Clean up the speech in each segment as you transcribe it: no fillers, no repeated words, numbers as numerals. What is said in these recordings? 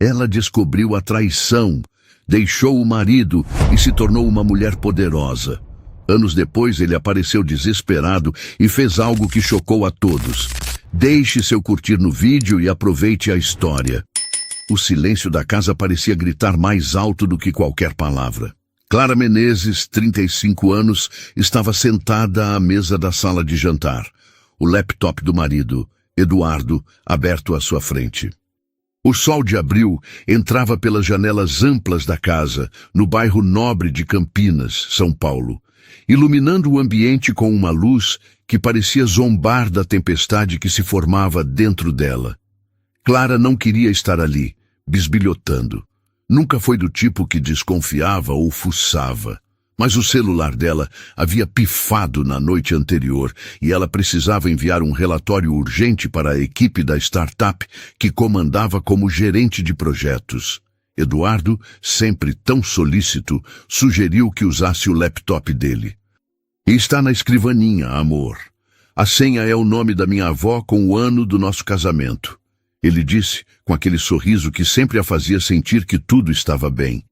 Ela descobriu a traição, deixou o marido e se tornou uma mulher poderosa. Anos depois, ele apareceu desesperado e fez algo que chocou a todos. Deixe seu curtir no vídeo e aproveite a história. O silêncio da casa parecia gritar mais alto do que qualquer palavra. Clara Menezes, 35 anos, estava sentada à mesa da sala de jantar. O laptop do marido, Eduardo, aberto à sua frente. O sol de abril entrava pelas janelas amplas da casa, no bairro nobre de Campinas, São Paulo, iluminando o ambiente com uma luz que parecia zombar da tempestade que se formava dentro dela. Clara não queria estar ali, bisbilhotando. Nunca foi do tipo que desconfiava ou fuçava. Mas o celular dela havia pifado na noite anterior e ela precisava enviar um relatório urgente para a equipe da startup que comandava como gerente de projetos. Eduardo, sempre tão solícito, sugeriu que usasse o laptop dele. Está na escrivaninha, amor. A senha é o nome da minha avó com o ano do nosso casamento. Ele disse, com aquele sorriso que sempre a fazia sentir que tudo estava bem.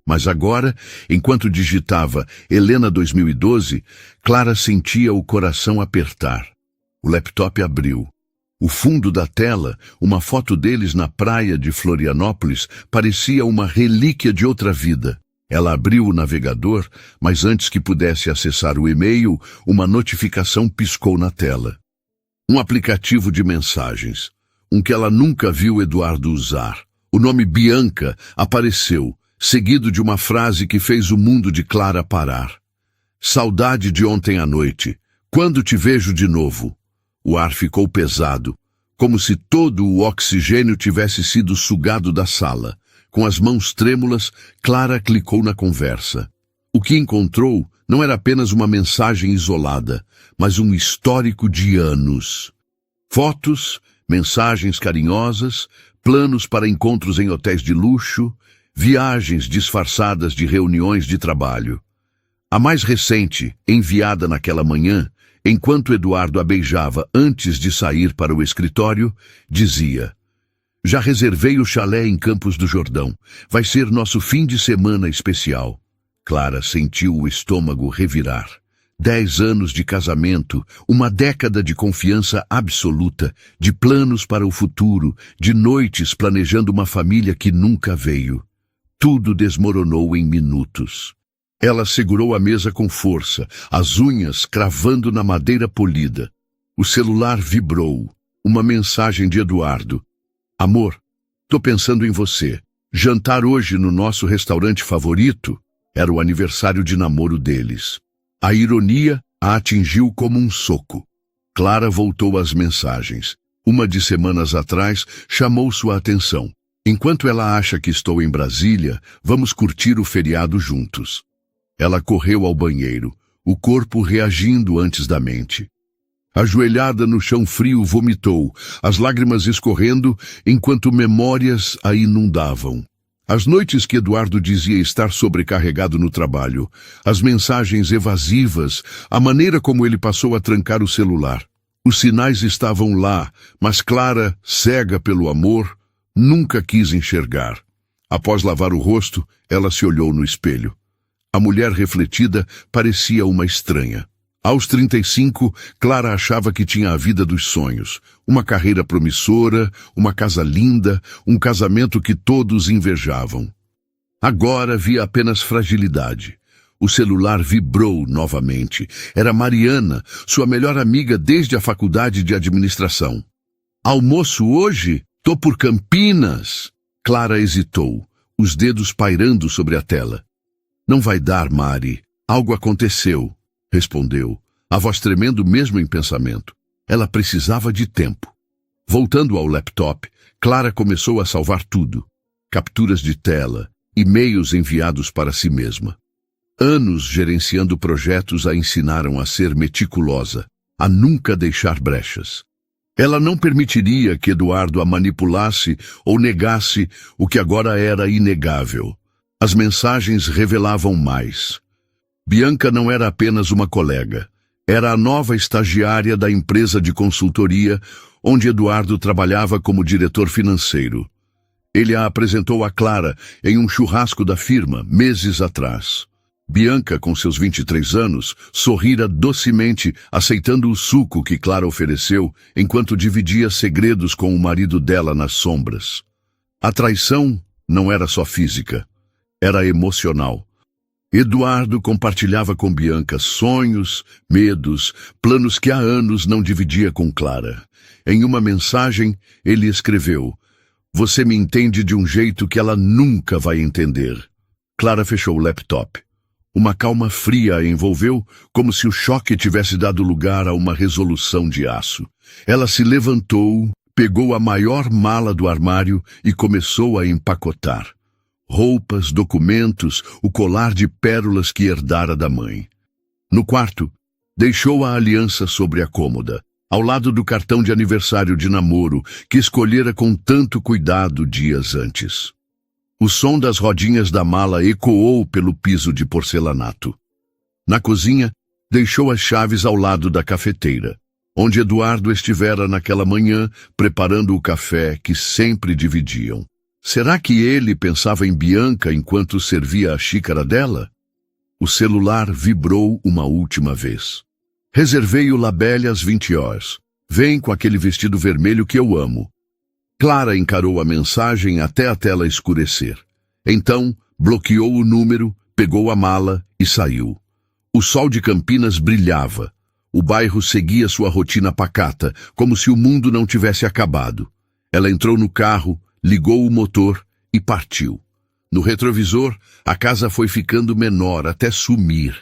Mas agora, enquanto digitava Helena 2012, Clara sentia o coração apertar. O laptop abriu. O fundo da tela, uma foto deles na praia de Florianópolis, parecia uma relíquia de outra vida. Ela abriu o navegador, mas antes que pudesse acessar o e-mail, uma notificação piscou na tela. Um aplicativo de mensagens. Um que ela nunca viu Eduardo usar. O nome Bianca apareceu, seguido de uma frase que fez o mundo de Clara parar. Saudade de ontem à noite. Quando te vejo de novo? O ar ficou pesado, como se todo o oxigênio tivesse sido sugado da sala. Com as mãos trêmulas, Clara clicou na conversa. O que encontrou não era apenas uma mensagem isolada, mas um histórico de anos. Fotos, mensagens carinhosas, planos para encontros em hotéis de luxo, viagens disfarçadas de reuniões de trabalho. A mais recente, enviada naquela manhã, enquanto Eduardo a beijava antes de sair para o escritório, dizia: já reservei o chalé em Campos do Jordão. Vai ser nosso fim de semana especial. Clara sentiu o estômago revirar. 10 anos de casamento, uma década de confiança absoluta, de planos para o futuro, de noites planejando uma família que nunca veio. Tudo desmoronou em minutos. Ela segurou a mesa com força, as unhas cravando na madeira polida. O celular vibrou. Uma mensagem de Eduardo. Amor, tô pensando em você. Jantar hoje no nosso restaurante favorito? Era o aniversário de namoro deles. A ironia a atingiu como um soco. Clara voltou às mensagens. Uma de semanas atrás chamou sua atenção. Enquanto ela acha que estou em Brasília, vamos curtir o feriado juntos. Ela correu ao banheiro, o corpo reagindo antes da mente. Ajoelhada no chão frio, vomitou, as lágrimas escorrendo enquanto memórias a inundavam. As noites que Eduardo dizia estar sobrecarregado no trabalho, as mensagens evasivas, a maneira como ele passou a trancar o celular. Os sinais estavam lá, mas Clara, cega pelo amor, nunca quis enxergar. Após lavar o rosto, ela se olhou no espelho. A mulher refletida parecia uma estranha. Aos 35, Clara achava que tinha a vida dos sonhos. Uma carreira promissora, uma casa linda, um casamento que todos invejavam. Agora via apenas fragilidade. O celular vibrou novamente. Era Mariana, sua melhor amiga desde a faculdade de administração. Almoço hoje? Tô por Campinas. Clara hesitou, os dedos pairando sobre a tela. Não vai dar, Mari. Algo aconteceu. Respondeu, a voz tremendo mesmo em pensamento. Ela precisava de tempo. Voltando ao laptop, Clara começou a salvar tudo. Capturas de tela, e-mails enviados para si mesma. Anos gerenciando projetos a ensinaram a ser meticulosa, a nunca deixar brechas. Ela não permitiria que Eduardo a manipulasse ou negasse o que agora era inegável. As mensagens revelavam mais. Bianca não era apenas uma colega. Era a nova estagiária da empresa de consultoria, onde Eduardo trabalhava como diretor financeiro. Ele a apresentou a Clara em um churrasco da firma, meses atrás. Bianca, com seus 23 anos, sorrira docemente, aceitando o suco que Clara ofereceu, enquanto dividia segredos com o marido dela nas sombras. A traição não era só física, era emocional. Eduardo compartilhava com Bianca sonhos, medos, planos que há anos não dividia com Clara. Em uma mensagem, ele escreveu: "Você me entende de um jeito que ela nunca vai entender." Clara fechou o laptop. Uma calma fria a envolveu, como se o choque tivesse dado lugar a uma resolução de aço. Ela se levantou, pegou a maior mala do armário e começou a empacotar. Roupas, documentos, o colar de pérolas que herdara da mãe. No quarto, deixou a aliança sobre a cômoda, ao lado do cartão de aniversário de namoro que escolhera com tanto cuidado dias antes. O som das rodinhas da mala ecoou pelo piso de porcelanato. Na cozinha, deixou as chaves ao lado da cafeteira, onde Eduardo estivera naquela manhã preparando o café que sempre dividiam. Será que ele pensava em Bianca enquanto servia a xícara dela? O celular vibrou uma última vez. "Reservei o Labelle às 20 horas. Vem com aquele vestido vermelho que eu amo." Clara encarou a mensagem até a tela escurecer. Então, bloqueou o número, pegou a mala e saiu. O sol de Campinas brilhava. O bairro seguia sua rotina pacata, como se o mundo não tivesse acabado. Ela entrou no carro, ligou o motor e partiu. No retrovisor, a casa foi ficando menor até sumir.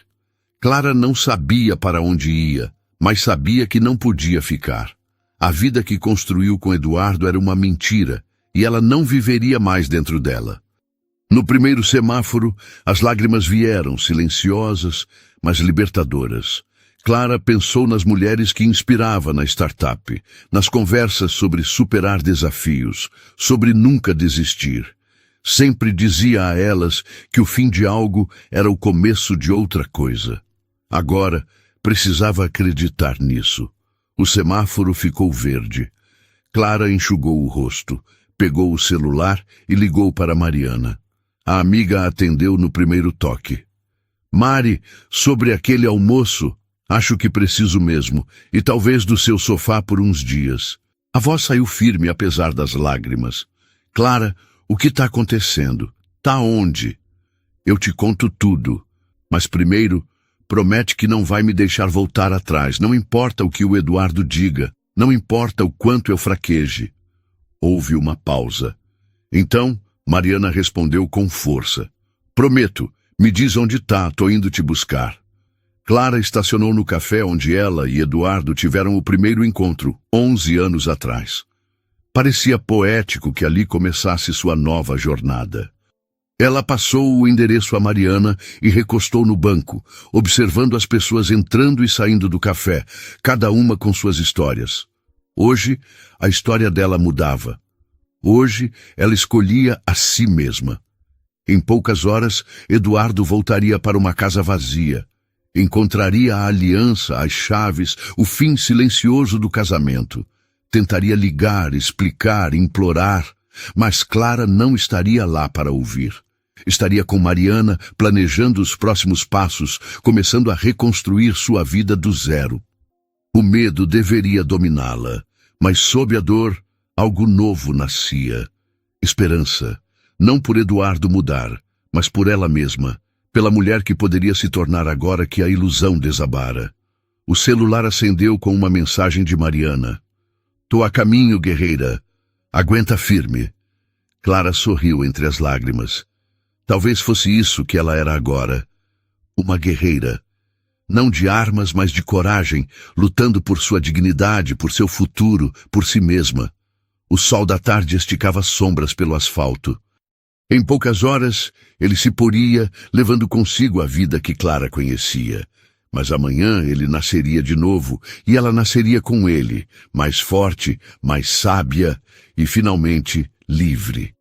Clara não sabia para onde ia, mas sabia que não podia ficar. A vida que construiu com Eduardo era uma mentira, e ela não viveria mais dentro dela. No primeiro semáforo, as lágrimas vieram, silenciosas, mas libertadoras. Clara pensou nas mulheres que inspirava na startup, nas conversas sobre superar desafios, sobre nunca desistir. Sempre dizia a elas que o fim de algo era o começo de outra coisa. Agora, precisava acreditar nisso. O semáforo ficou verde. Clara enxugou o rosto, pegou o celular e ligou para Mariana. A amiga a atendeu no primeiro toque. "Mari, sobre aquele almoço, acho que preciso mesmo, e talvez do seu sofá por uns dias." A voz saiu firme apesar das lágrimas. "Clara, o que está acontecendo? Tá onde?" "Eu te conto tudo, mas primeiro, promete que não vai me deixar voltar atrás, não importa o que o Eduardo diga, não importa o quanto eu fraqueje." Houve uma pausa. Então, Mariana respondeu com força: "Prometo, me diz onde tá, tô indo te buscar." Clara estacionou no café onde ela e Eduardo tiveram o primeiro encontro, 11 anos atrás. Parecia poético que ali começasse sua nova jornada. Ela passou o endereço a Mariana e recostou no banco, observando as pessoas entrando e saindo do café, cada uma com suas histórias. Hoje, a história dela mudava. Hoje, ela escolhia a si mesma. Em poucas horas, Eduardo voltaria para uma casa vazia. Encontraria a aliança, as chaves, o fim silencioso do casamento. Tentaria ligar, explicar, implorar, mas Clara não estaria lá para ouvir. Estaria com Mariana, planejando os próximos passos, começando a reconstruir sua vida do zero. O medo deveria dominá-la, mas sob a dor, algo novo nascia. Esperança, não por Eduardo mudar, mas por ela mesma, pela mulher que poderia se tornar agora que a ilusão desabara. O celular acendeu com uma mensagem de Mariana. "Tô a caminho, guerreira. Aguenta firme." Clara sorriu entre as lágrimas. Talvez fosse isso que ela era agora. Uma guerreira. Não de armas, mas de coragem, lutando por sua dignidade, por seu futuro, por si mesma. O sol da tarde esticava sombras pelo asfalto. Em poucas horas, ele se poria, levando consigo a vida que Clara conhecia. Mas amanhã ele nasceria de novo, e ela nasceria com ele, mais forte, mais sábia e, finalmente, livre.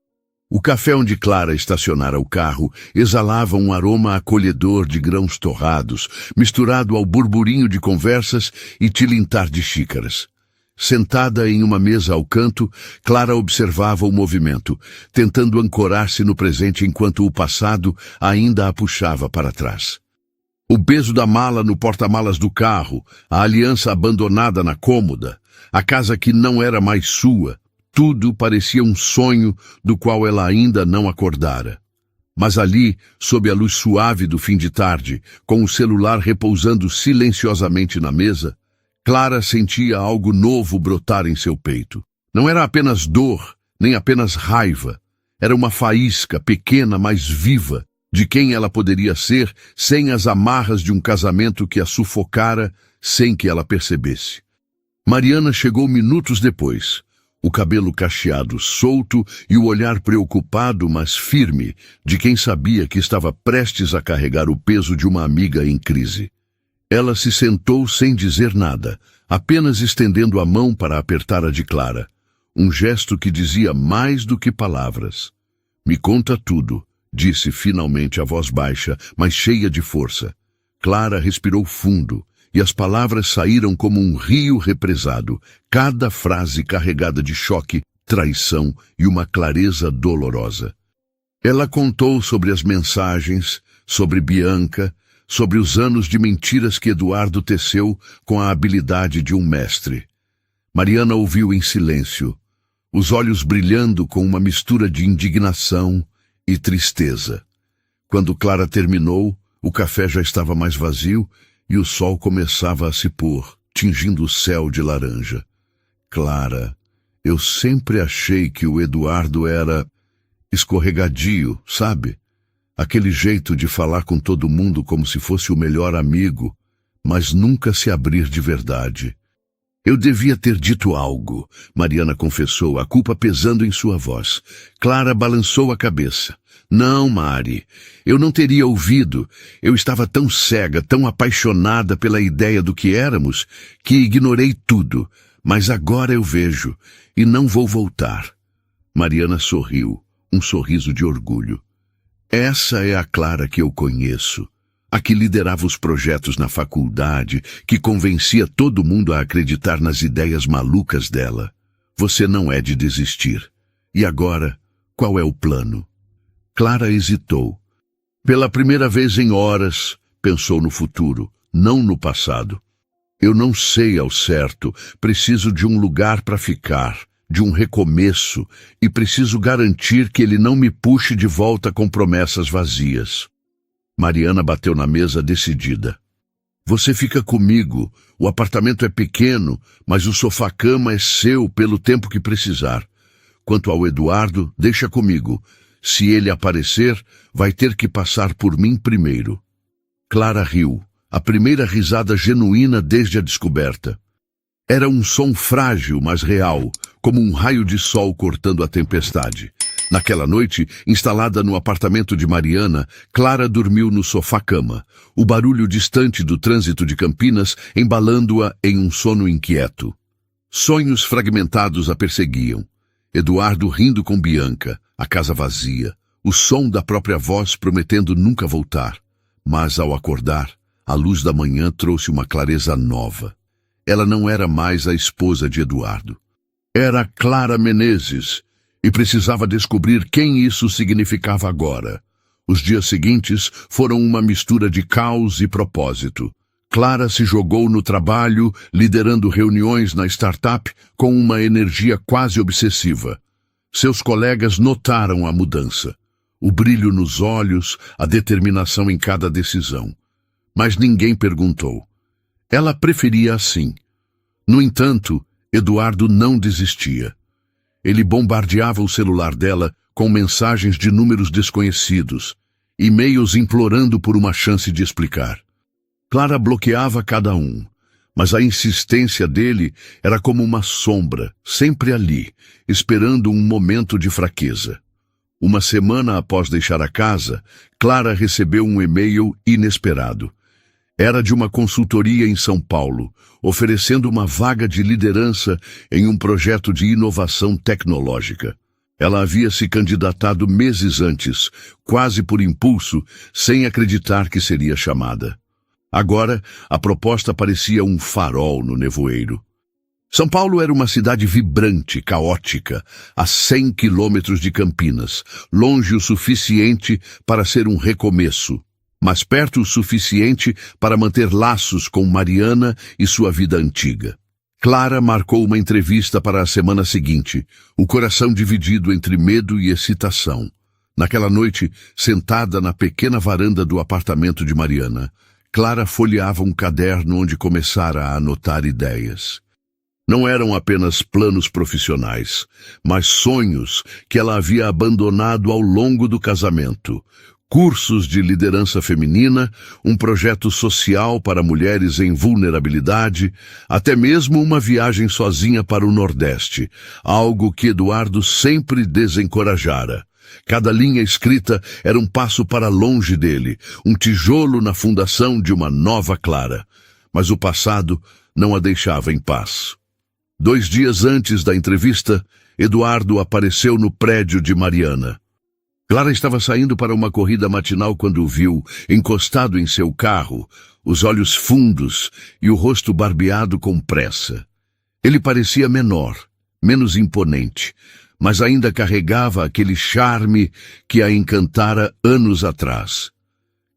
O café onde Clara estacionara o carro exalava um aroma acolhedor de grãos torrados, misturado ao burburinho de conversas e tilintar de xícaras. Sentada em uma mesa ao canto, Clara observava o movimento, tentando ancorar-se no presente enquanto o passado ainda a puxava para trás. O peso da mala no porta-malas do carro, a aliança abandonada na cômoda, a casa que não era mais sua, tudo parecia um sonho do qual ela ainda não acordara. Mas ali, sob a luz suave do fim de tarde, com o celular repousando silenciosamente na mesa, Clara sentia algo novo brotar em seu peito. Não era apenas dor, nem apenas raiva. Era uma faísca pequena, mas viva, de quem ela poderia ser sem as amarras de um casamento que a sufocara sem que ela percebesse. Mariana chegou minutos depois, o cabelo cacheado solto e o olhar preocupado, mas firme, de quem sabia que estava prestes a carregar o peso de uma amiga em crise. Ela se sentou sem dizer nada, apenas estendendo a mão para apertar a de Clara. Um gesto que dizia mais do que palavras. "Me conta tudo", disse finalmente a voz baixa, mas cheia de força. Clara respirou fundo, e as palavras saíram como um rio represado, cada frase carregada de choque, traição e uma clareza dolorosa. Ela contou sobre as mensagens, sobre Bianca, sobre os anos de mentiras que Eduardo teceu com a habilidade de um mestre. Mariana ouviu em silêncio, os olhos brilhando com uma mistura de indignação e tristeza. Quando Clara terminou, o café já estava mais vazio e o sol começava a se pôr, tingindo o céu de laranja. "Clara, eu sempre achei que o Eduardo era escorregadio, sabe? Aquele jeito de falar com todo mundo como se fosse o melhor amigo, mas nunca se abrir de verdade." "Eu devia ter dito algo", Mariana confessou, a culpa pesando em sua voz. Clara balançou a cabeça. "Não, Mari, eu não teria ouvido. Eu estava tão cega, tão apaixonada pela ideia do que éramos, que ignorei tudo. Mas agora eu vejo, e não vou voltar." Mariana sorriu, um sorriso de orgulho. "Essa é a Clara que eu conheço. A que liderava os projetos na faculdade, que convencia todo mundo a acreditar nas ideias malucas dela. Você não é de desistir. E agora, qual é o plano?" Clara hesitou. Pela primeira vez em horas, pensou no futuro, não no passado. "Eu não sei ao certo, preciso de um lugar para ficar, de um recomeço, e preciso garantir que ele não me puxe de volta com promessas vazias." Mariana bateu na mesa decidida. "Você fica comigo, o apartamento é pequeno, mas o sofá-cama é seu pelo tempo que precisar. Quanto ao Eduardo, deixa comigo. Se ele aparecer, vai ter que passar por mim primeiro." Clara riu, a primeira risada genuína desde a descoberta. Era um som frágil, mas real, como um raio de sol cortando a tempestade. Naquela noite, instalada no apartamento de Mariana, Clara dormiu no sofá-cama, o barulho distante do trânsito de Campinas embalando-a em um sono inquieto. Sonhos fragmentados a perseguiam. Eduardo rindo com Bianca, a casa vazia, o som da própria voz prometendo nunca voltar. Mas, ao acordar, a luz da manhã trouxe uma clareza nova. Ela não era mais a esposa de Eduardo. Era Clara Menezes, e precisava descobrir quem isso significava agora. Os dias seguintes foram uma mistura de caos e propósito. Clara se jogou no trabalho, liderando reuniões na startup com uma energia quase obsessiva. Seus colegas notaram a mudança, o brilho nos olhos, a determinação em cada decisão. Mas ninguém perguntou. Ela preferia assim. No entanto, Eduardo não desistia. Ele bombardeava o celular dela com mensagens de números desconhecidos, e-mails implorando por uma chance de explicar. Clara bloqueava cada um, mas a insistência dele era como uma sombra, sempre ali, esperando um momento de fraqueza. Uma semana após deixar a casa, Clara recebeu um e-mail inesperado. Era de uma consultoria em São Paulo, oferecendo uma vaga de liderança em um projeto de inovação tecnológica. Ela havia se candidatado meses antes, quase por impulso, sem acreditar que seria chamada. Agora, a proposta parecia um farol no nevoeiro. São Paulo era uma cidade vibrante, caótica, a 100 quilômetros de Campinas, longe o suficiente para ser um recomeço, mas perto o suficiente para manter laços com Mariana e sua vida antiga. Clara marcou uma entrevista para a semana seguinte, o coração dividido entre medo e excitação. Naquela noite, sentada na pequena varanda do apartamento de Mariana, Clara folheava um caderno onde começara a anotar ideias. Não eram apenas planos profissionais, mas sonhos que ela havia abandonado ao longo do casamento. Cursos de liderança feminina, um projeto social para mulheres em vulnerabilidade, até mesmo uma viagem sozinha para o Nordeste, algo que Eduardo sempre desencorajara. Cada linha escrita era um passo para longe dele, um tijolo na fundação de uma nova Clara. Mas o passado não a deixava em paz. 2 dias antes da entrevista, Eduardo apareceu no prédio de Mariana. Clara estava saindo para uma corrida matinal quando o viu, encostado em seu carro, os olhos fundos e o rosto barbeado com pressa. Ele parecia menor, menos imponente, mas ainda carregava aquele charme que a encantara anos atrás.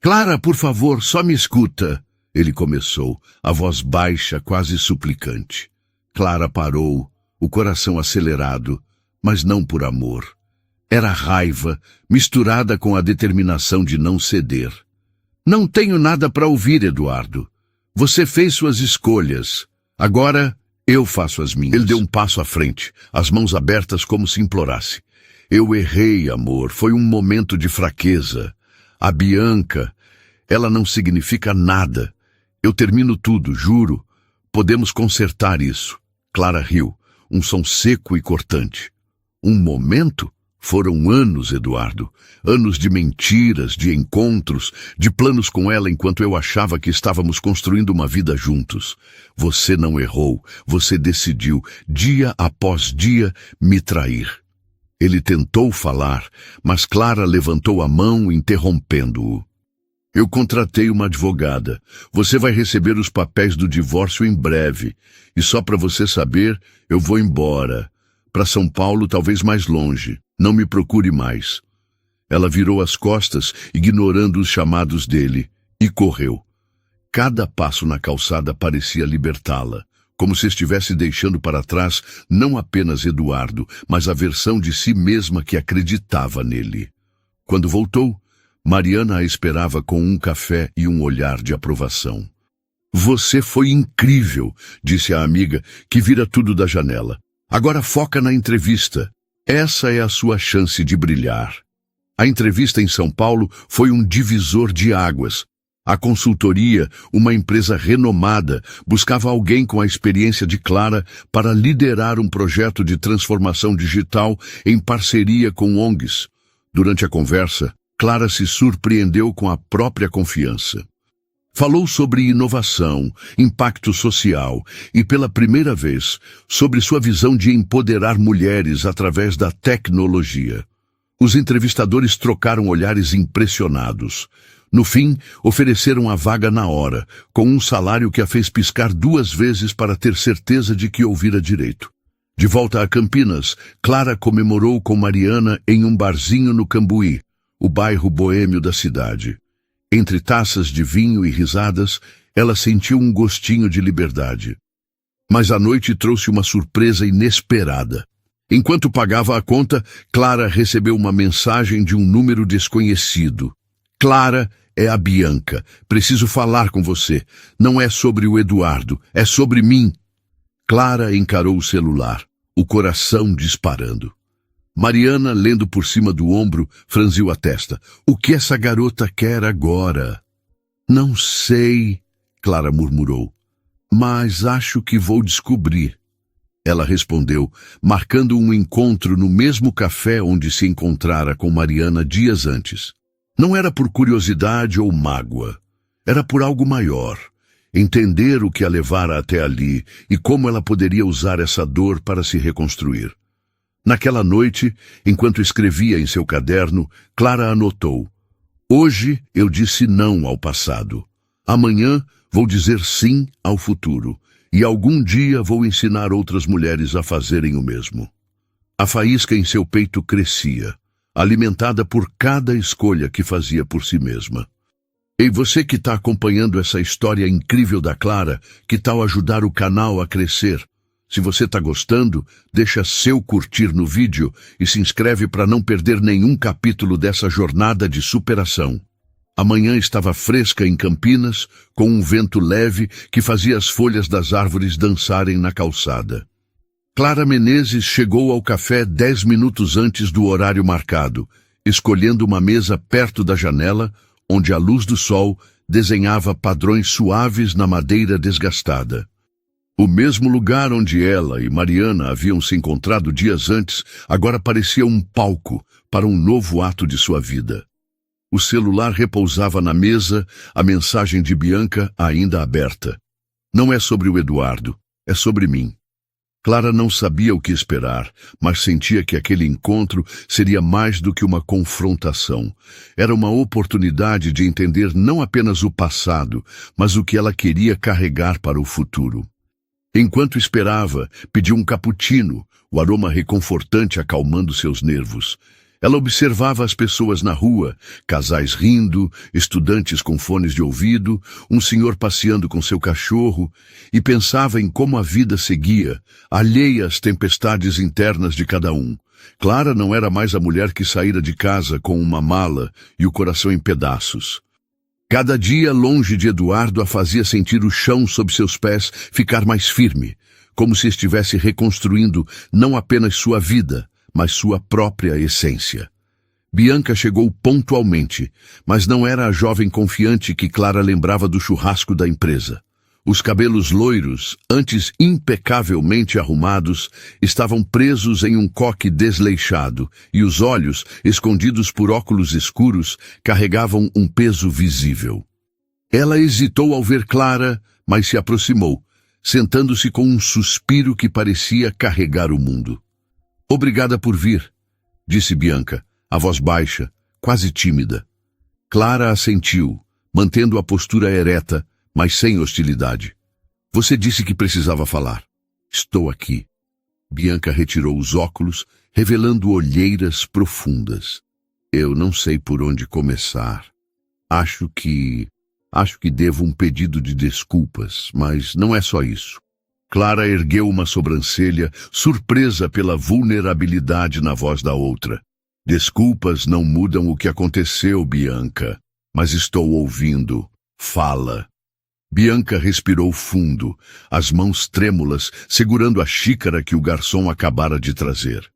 "Clara, por favor, só me escuta", ele começou, a voz baixa, quase suplicante. Clara parou, o coração acelerado, mas não por amor. Era raiva, misturada com a determinação de não ceder. "Não tenho nada para ouvir, Eduardo. Você fez suas escolhas. Agora eu faço as minhas." Ele deu um passo à frente, as mãos abertas como se implorasse. "Eu errei, amor. Foi um momento de fraqueza. A Bianca, ela não significa nada. Eu termino tudo, juro. Podemos consertar isso." Clara riu, um som seco e cortante. "Um momento? Foram anos, Eduardo. Anos de mentiras, de encontros, de planos com ela enquanto eu achava que estávamos construindo uma vida juntos. Você não errou. Você decidiu, dia após dia, me trair." Ele tentou falar, mas Clara levantou a mão, interrompendo-o. "Eu contratei uma advogada. Você vai receber os papéis do divórcio em breve. E só para você saber, eu vou embora. Para São Paulo, talvez mais longe. Não me procure mais." Ela virou as costas, ignorando os chamados dele, e correu. Cada passo na calçada parecia libertá-la, como se estivesse deixando para trás não apenas Eduardo, mas a versão de si mesma que acreditava nele. Quando voltou, Mariana a esperava com um café e um olhar de aprovação. "Você foi incrível", disse a amiga, que vira tudo da janela. "Agora foca na entrevista. Essa é a sua chance de brilhar." A entrevista em São Paulo foi um divisor de águas. A consultoria, uma empresa renomada, buscava alguém com a experiência de Clara para liderar um projeto de transformação digital em parceria com ONGs. Durante a conversa, Clara se surpreendeu com a própria confiança. Falou sobre inovação, impacto social e, pela primeira vez, sobre sua visão de empoderar mulheres através da tecnologia. Os entrevistadores trocaram olhares impressionados. No fim, ofereceram a vaga na hora, com um salário que a fez piscar 2 vezes para ter certeza de que ouvira direito. De volta a Campinas, Clara comemorou com Mariana em um barzinho no Cambuí, o bairro boêmio da cidade. Entre taças de vinho e risadas, ela sentiu um gostinho de liberdade. Mas a noite trouxe uma surpresa inesperada. Enquanto pagava a conta, Clara recebeu uma mensagem de um número desconhecido. "Clara, é a Bianca. Preciso falar com você. Não é sobre o Eduardo, é sobre mim." Clara encarou o celular, o coração disparando. Mariana, lendo por cima do ombro, franziu a testa. "O que essa garota quer agora?" "Não sei", Clara murmurou. "Mas acho que vou descobrir." Ela respondeu, marcando um encontro no mesmo café onde se encontrara com Mariana dias antes. Não era por curiosidade ou mágoa. Era por algo maior. Entender o que a levara até ali e como ela poderia usar essa dor para se reconstruir. Naquela noite, enquanto escrevia em seu caderno, Clara anotou: "Hoje eu disse não ao passado. Amanhã vou dizer sim ao futuro. E algum dia vou ensinar outras mulheres a fazerem o mesmo. A faísca em seu peito crescia, alimentada por cada escolha que fazia por si mesma. E você que está acompanhando essa história incrível da Clara, que tal ajudar o canal a crescer? Se você está gostando, deixa seu curtir no vídeo e se inscreve para não perder nenhum capítulo dessa jornada de superação. A manhã estava fresca em Campinas, com um vento leve que fazia as folhas das árvores dançarem na calçada. Clara Menezes chegou ao café 10 minutos antes do horário marcado, escolhendo uma mesa perto da janela, onde a luz do sol desenhava padrões suaves na madeira desgastada. O mesmo lugar onde ela e Mariana haviam se encontrado dias antes, agora parecia um palco para um novo ato de sua vida. O celular repousava na mesa, a mensagem de Bianca ainda aberta. Não é sobre o Eduardo, é sobre mim. Clara não sabia o que esperar, mas sentia que aquele encontro seria mais do que uma confrontação. Era uma oportunidade de entender não apenas o passado, mas o que ela queria carregar para o futuro. Enquanto esperava, pediu um cappuccino, o aroma reconfortante acalmando seus nervos. Ela observava as pessoas na rua, casais rindo, estudantes com fones de ouvido, um senhor passeando com seu cachorro, e pensava em como a vida seguia, alheia às tempestades internas de cada um. Clara não era mais a mulher que saíra de casa com uma mala e o coração em pedaços. Cada dia longe de Eduardo a fazia sentir o chão sob seus pés ficar mais firme, como se estivesse reconstruindo não apenas sua vida, mas sua própria essência. Bianca chegou pontualmente, mas não era a jovem confiante que Clara lembrava do churrasco da empresa. Os cabelos loiros, antes impecavelmente arrumados, estavam presos em um coque desleixado, e os olhos, escondidos por óculos escuros, carregavam um peso visível. Ela hesitou ao ver Clara, mas se aproximou, sentando-se com um suspiro que parecia carregar o mundo. "Obrigada por vir", disse Bianca, a voz baixa, quase tímida. Clara assentiu, mantendo a postura ereta, mas sem hostilidade. "Você disse que precisava falar. Estou aqui." Bianca retirou os óculos, revelando olheiras profundas. "Eu não sei por onde começar. Acho que devo um pedido de desculpas, mas não é só isso." Clara ergueu uma sobrancelha, surpresa pela vulnerabilidade na voz da outra. "Desculpas não mudam o que aconteceu, Bianca, mas estou ouvindo. Fala." Bianca respirou fundo, as mãos trêmulas, segurando a xícara que o garçom acabara de trazer.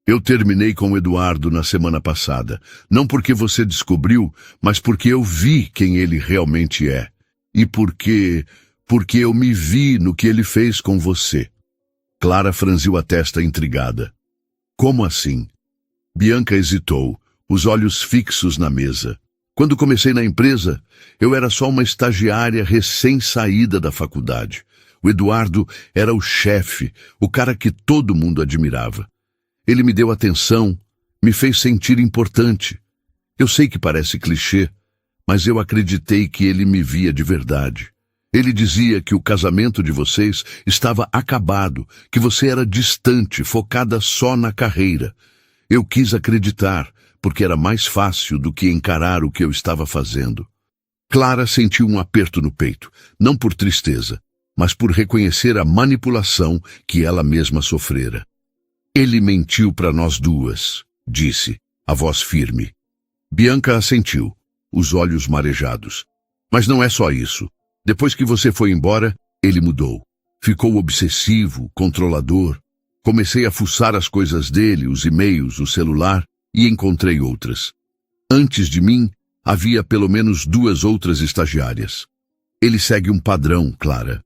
"Eu terminei com o Eduardo na semana passada, não porque você descobriu, mas porque eu vi quem ele realmente é. E porque eu me vi no que ele fez com você." Clara franziu a testa intrigada. "Como assim?" Bianca hesitou, os olhos fixos na mesa. "Quando comecei na empresa, eu era só uma estagiária recém-saída da faculdade. O Eduardo era o chefe, o cara que todo mundo admirava. Ele me deu atenção, me fez sentir importante. Eu sei que parece clichê, mas eu acreditei que ele me via de verdade. Ele dizia que o casamento de vocês estava acabado, que você era distante, focada só na carreira. Eu quis acreditar, porque era mais fácil do que encarar o que eu estava fazendo." Clara sentiu um aperto no peito, não por tristeza, mas por reconhecer a manipulação que ela mesma sofrera. "Ele mentiu para nós duas", disse, a voz firme. Bianca assentiu, os olhos marejados. "Mas não é só isso. Depois que você foi embora, ele mudou. Ficou obsessivo, controlador. Comecei a fuçar as coisas dele, os e-mails, o celular, e encontrei outras. Antes de mim, havia pelo menos 2 outras estagiárias. Ele segue um padrão, Clara.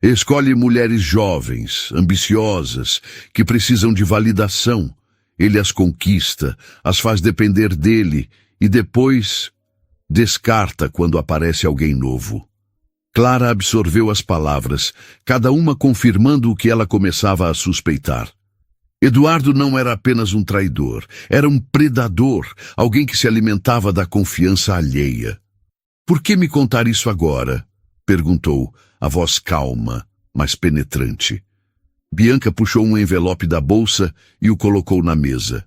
Escolhe mulheres jovens, ambiciosas, que precisam de validação. Ele as conquista, as faz depender dele e depois descarta quando aparece alguém novo." Clara absorveu as palavras, cada uma confirmando o que ela começava a suspeitar. Eduardo não era apenas um traidor, era um predador, alguém que se alimentava da confiança alheia. "Por que me contar isso agora?" perguntou, a voz calma. mas penetrante. Bianca puxou um envelope da bolsa e o colocou na mesa.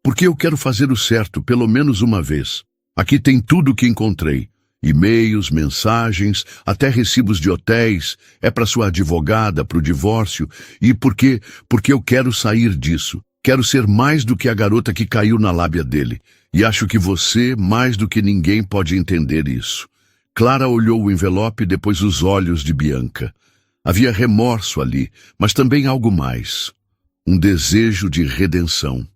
Porque eu quero fazer o certo, pelo menos uma vez. Aqui tem tudo o que encontrei. E-mails, mensagens, até recibos de hotéis. É para sua advogada, para o divórcio. E porque eu quero sair disso. Quero ser mais do que a garota que caiu na lábia dele. E acho que você, mais do que ninguém, pode entender isso. Clara olhou o envelope e depois os olhos de Bianca. Havia remorso ali, mas também algo mais. Um desejo de redenção.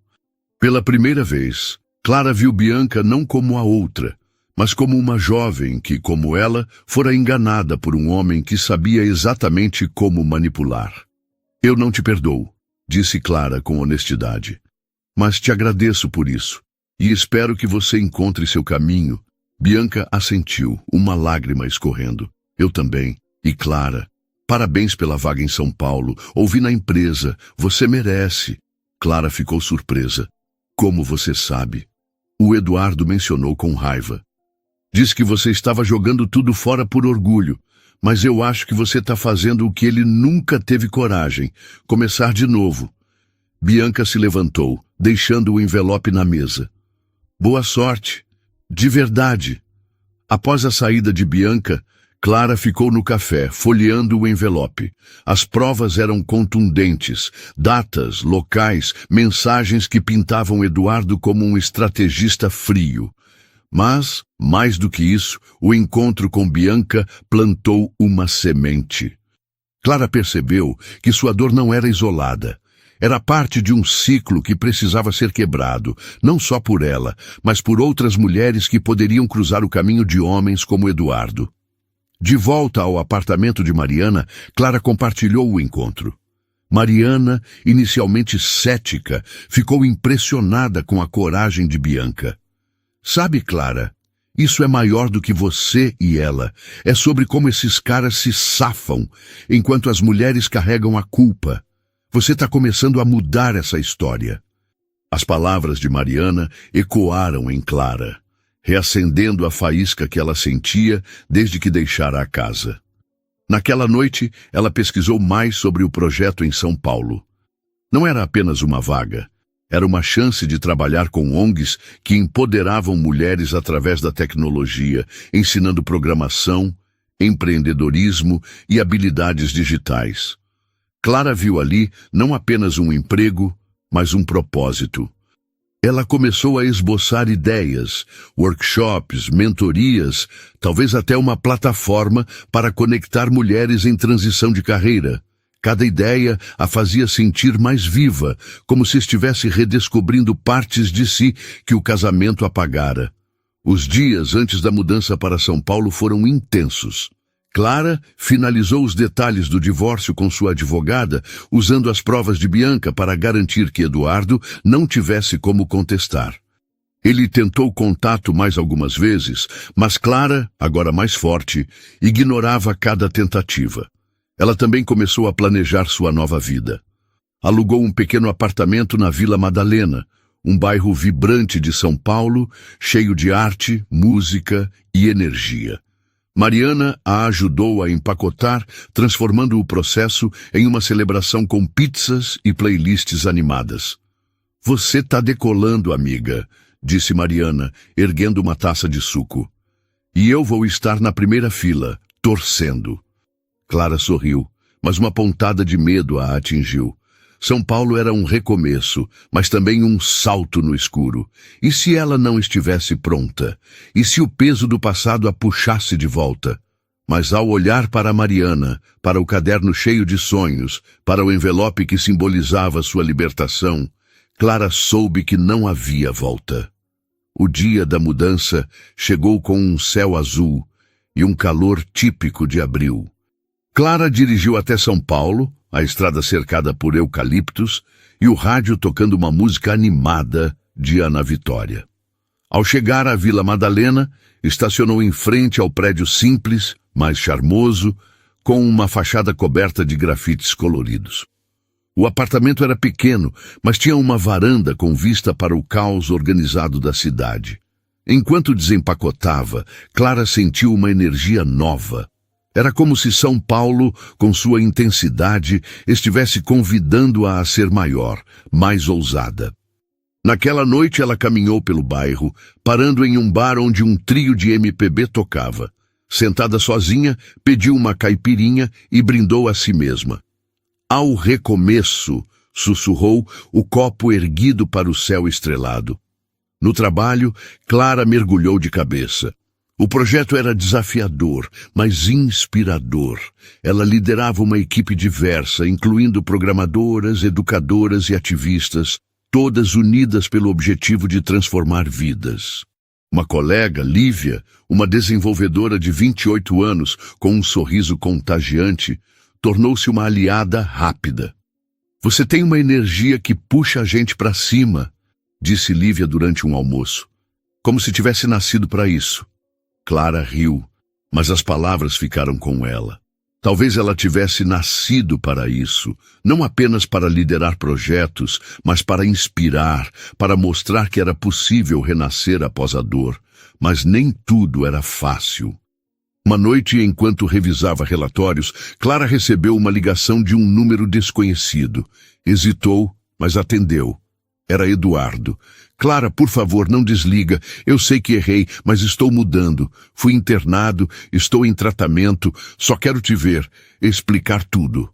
Pela primeira vez, Clara viu Bianca não como a outra, mas como uma jovem que, como ela, fora enganada por um homem que sabia exatamente como manipular. Eu não te perdoo, disse Clara com honestidade. Mas te agradeço por isso, e espero que você encontre seu caminho. Bianca assentiu, uma lágrima escorrendo. Eu também. E Clara, parabéns pela vaga em São Paulo. Ouvi na empresa. Você merece. Clara ficou surpresa. Como você sabe? O Eduardo mencionou com raiva. Diz que você estava jogando tudo fora por orgulho, mas eu acho que você está fazendo o que ele nunca teve coragem, começar de novo. Bianca se levantou, deixando o envelope na mesa. Boa sorte. De verdade. Após a saída de Bianca, Clara ficou no café, folheando o envelope. As provas eram contundentes, datas, locais, mensagens que pintavam Eduardo como um estrategista frio. Mas, mais do que isso, o encontro com Bianca plantou uma semente. Clara percebeu que sua dor não era isolada. Era parte de um ciclo que precisava ser quebrado, não só por ela, mas por outras mulheres que poderiam cruzar o caminho de homens como Eduardo. De volta ao apartamento de Mariana, Clara compartilhou o encontro. Mariana, inicialmente cética, ficou impressionada com a coragem de Bianca. Sabe, Clara, isso é maior do que você e ela. É sobre como esses caras se safam, enquanto as mulheres carregam a culpa. Você está começando a mudar essa história. As palavras de Mariana ecoaram em Clara, reacendendo a faísca que ela sentia desde que deixara a casa. Naquela noite, ela pesquisou mais sobre o projeto em São Paulo. Não era apenas uma vaga. Era uma chance de trabalhar com ONGs que empoderavam mulheres através da tecnologia, ensinando programação, empreendedorismo e habilidades digitais. Clara viu ali não apenas um emprego, mas um propósito. Ela começou a esboçar ideias, workshops, mentorias, talvez até uma plataforma para conectar mulheres em transição de carreira. Cada ideia a fazia sentir mais viva, como se estivesse redescobrindo partes de si que o casamento apagara. Os dias antes da mudança para São Paulo foram intensos. Clara finalizou os detalhes do divórcio com sua advogada, usando as provas de Bianca para garantir que Eduardo não tivesse como contestar. Ele tentou contato mais algumas vezes, mas Clara, agora mais forte, ignorava cada tentativa. Ela também começou a planejar sua nova vida. Alugou um pequeno apartamento na Vila Madalena, um bairro vibrante de São Paulo, cheio de arte, música e energia. Mariana a ajudou a empacotar, transformando o processo em uma celebração com pizzas e playlists animadas. Você tá decolando, amiga, disse Mariana, erguendo uma taça de suco. E eu vou estar na primeira fila, torcendo. Clara sorriu, mas uma pontada de medo a atingiu. São Paulo era um recomeço, mas também um salto no escuro. E se ela não estivesse pronta? E se o peso do passado a puxasse de volta? Mas ao olhar para Mariana, para o caderno cheio de sonhos, para o envelope que simbolizava sua libertação, Clara soube que não havia volta. O dia da mudança chegou com um céu azul e um calor típico de abril. Clara dirigiu até São Paulo, a estrada cercada por eucaliptos e o rádio tocando uma música animada de Ana Vitória. Ao chegar à Vila Madalena, estacionou em frente ao prédio simples, mais charmoso, com uma fachada coberta de grafites coloridos. O apartamento era pequeno, mas tinha uma varanda com vista para o caos organizado da cidade. Enquanto desempacotava, Clara sentiu uma energia nova. Era como se São Paulo, com sua intensidade, estivesse convidando-a a ser maior, mais ousada. Naquela noite ela caminhou pelo bairro, parando em um bar onde um trio de MPB tocava. Sentada sozinha, pediu uma caipirinha e brindou a si mesma. Ao recomeço, sussurrou, o copo erguido para o céu estrelado. No trabalho, Clara mergulhou de cabeça. O projeto era desafiador, mas inspirador. Ela liderava uma equipe diversa, incluindo programadoras, educadoras e ativistas, todas unidas pelo objetivo de transformar vidas. Uma colega, Lívia, uma desenvolvedora de 28 anos, com um sorriso contagiante, tornou-se uma aliada rápida. "Você tem uma energia que puxa a gente para cima", disse Lívia durante um almoço. Como se tivesse nascido para isso. Clara riu, mas as palavras ficaram com ela. Talvez ela tivesse nascido para isso, não apenas para liderar projetos, mas para inspirar, para mostrar que era possível renascer após a dor. Mas nem tudo era fácil. Uma noite, enquanto revisava relatórios, Clara recebeu uma ligação de um número desconhecido. Hesitou, mas atendeu. Era Eduardo. "Clara, por favor, não desliga. Eu sei que errei, mas estou mudando. Fui internado, estou em tratamento. Só quero te ver, explicar tudo."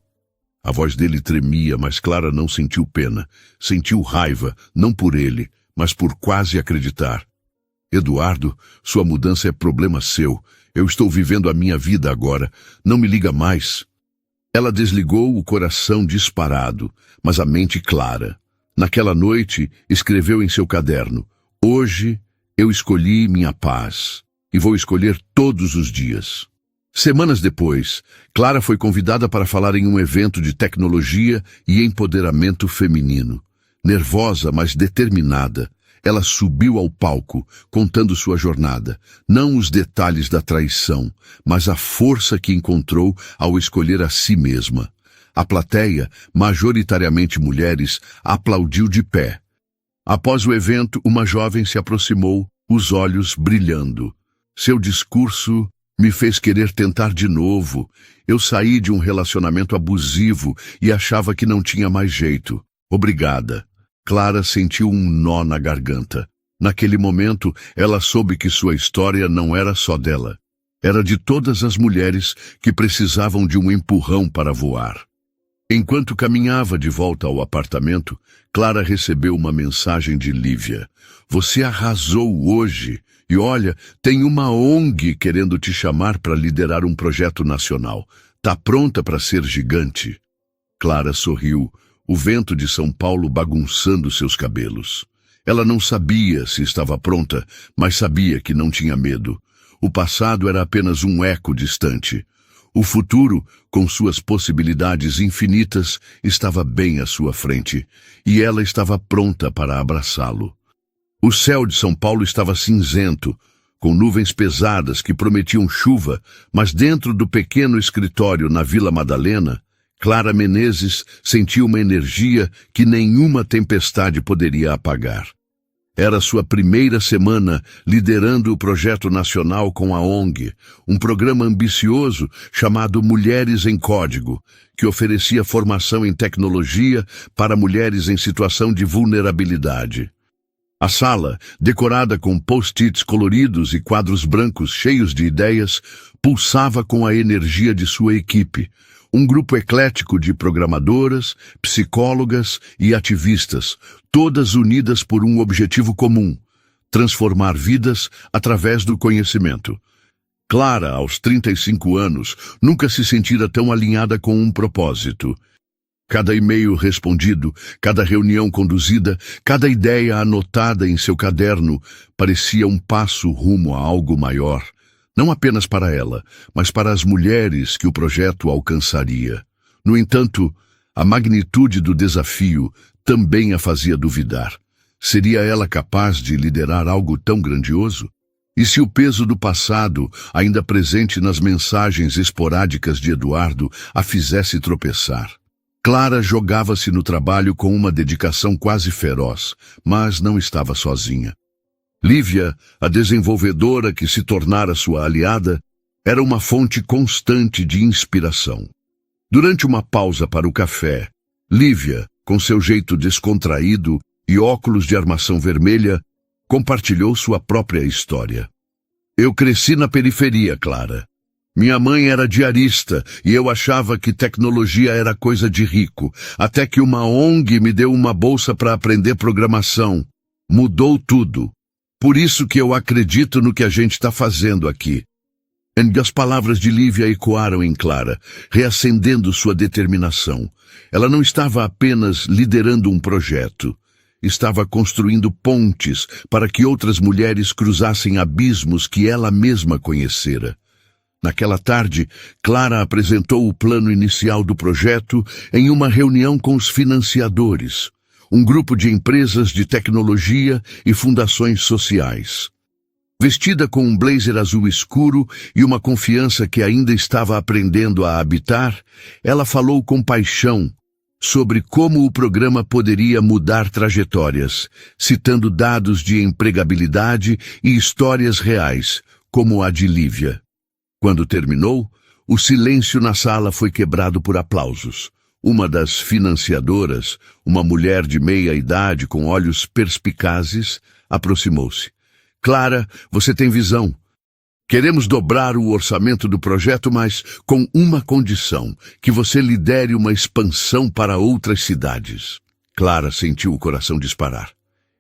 A voz dele tremia, mas Clara não sentiu pena. Sentiu raiva, não por ele, mas por quase acreditar. "Eduardo, sua mudança é problema seu. Eu estou vivendo a minha vida agora. Não me liga mais." Ela desligou, o coração disparado, mas a mente clara. Naquela noite, escreveu em seu caderno: "Hoje eu escolhi minha paz e vou escolher todos os dias." Semanas depois, Clara foi convidada para falar em um evento de tecnologia e empoderamento feminino. Nervosa, mas determinada, ela subiu ao palco, contando sua jornada, não os detalhes da traição, mas a força que encontrou ao escolher a si mesma. A plateia, majoritariamente mulheres, aplaudiu de pé. Após o evento, uma jovem se aproximou, os olhos brilhando. "Seu discurso me fez querer tentar de novo. Eu saí de um relacionamento abusivo e achava que não tinha mais jeito. Obrigada." Clara sentiu um nó na garganta. Naquele momento, ela soube que sua história não era só dela. Era de todas as mulheres que precisavam de um empurrão para voar. Enquanto caminhava de volta ao apartamento, Clara recebeu uma mensagem de Lívia. "Você arrasou hoje. E olha, tem uma ONG querendo te chamar para liderar um projeto nacional. Tá pronta para ser gigante?" Clara sorriu, o vento de São Paulo bagunçando seus cabelos. Ela não sabia se estava pronta, mas sabia que não tinha medo. O passado era apenas um eco distante. O futuro, com suas possibilidades infinitas, estava bem à sua frente, e ela estava pronta para abraçá-lo. O céu de São Paulo estava cinzento, com nuvens pesadas que prometiam chuva, mas dentro do pequeno escritório na Vila Madalena, Clara Menezes sentiu uma energia que nenhuma tempestade poderia apagar. Era sua primeira semana liderando o projeto nacional com a ONG, um programa ambicioso chamado Mulheres em Código, que oferecia formação em tecnologia para mulheres em situação de vulnerabilidade. A sala, decorada com post-its coloridos e quadros brancos cheios de ideias, pulsava com a energia de sua equipe, um grupo eclético de programadoras, psicólogas e ativistas, todas unidas por um objetivo comum: transformar vidas através do conhecimento. Clara, aos 35 anos, nunca se sentira tão alinhada com um propósito. Cada e-mail respondido, cada reunião conduzida, cada ideia anotada em seu caderno parecia um passo rumo a algo maior. Não apenas para ela, mas para as mulheres que o projeto alcançaria. No entanto, a magnitude do desafio também a fazia duvidar. Seria ela capaz de liderar algo tão grandioso? E se o peso do passado, ainda presente nas mensagens esporádicas de Eduardo, a fizesse tropeçar? Clara jogava-se no trabalho com uma dedicação quase feroz, mas não estava sozinha. Lívia, a desenvolvedora que se tornara sua aliada, Era uma fonte constante de inspiração. Durante uma pausa para o café, Lívia, com seu jeito descontraído e óculos de armação vermelha, compartilhou sua própria história. Eu cresci na periferia, Clara. Minha mãe era diarista e eu achava que tecnologia era coisa de rico, até que uma ONG me deu uma bolsa para aprender programação. Mudou tudo. Por isso que eu acredito no que a gente está fazendo aqui. E as palavras de Lívia ecoaram em Clara, reacendendo sua determinação. Ela não estava apenas liderando um projeto. Estava construindo pontes para que outras mulheres cruzassem abismos que ela mesma conhecera. Naquela tarde, Clara apresentou o plano inicial do projeto em uma reunião com os financiadores, um grupo de empresas de tecnologia e fundações sociais. Vestida com um blazer azul escuro e uma confiança que ainda estava aprendendo a habitar, ela falou com paixão sobre como o programa poderia mudar trajetórias, citando dados de empregabilidade e histórias reais, como a de Lívia. Quando terminou, o silêncio na sala foi quebrado por aplausos. Uma das financiadoras, uma mulher de meia idade com olhos perspicazes, aproximou-se. Clara, você tem visão. Queremos dobrar o orçamento do projeto, mas com uma condição, que você lidere uma expansão para outras cidades. Clara sentiu o coração disparar.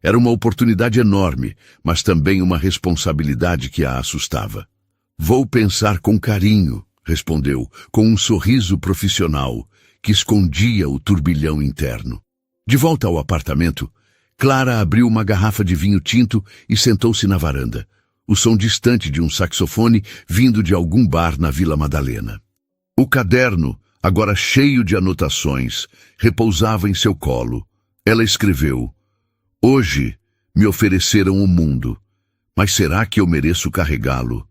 Era uma oportunidade enorme, mas também uma responsabilidade que a assustava. Vou pensar com carinho, respondeu, com um sorriso profissional que escondia o turbilhão interno. De volta ao apartamento, Clara abriu uma garrafa de vinho tinto e sentou-se na varanda. O som distante de um saxofone vindo de algum bar na Vila Madalena. O caderno, agora cheio de anotações, repousava em seu colo. Ela escreveu: Hoje me ofereceram o mundo, mas será que eu mereço carregá-lo?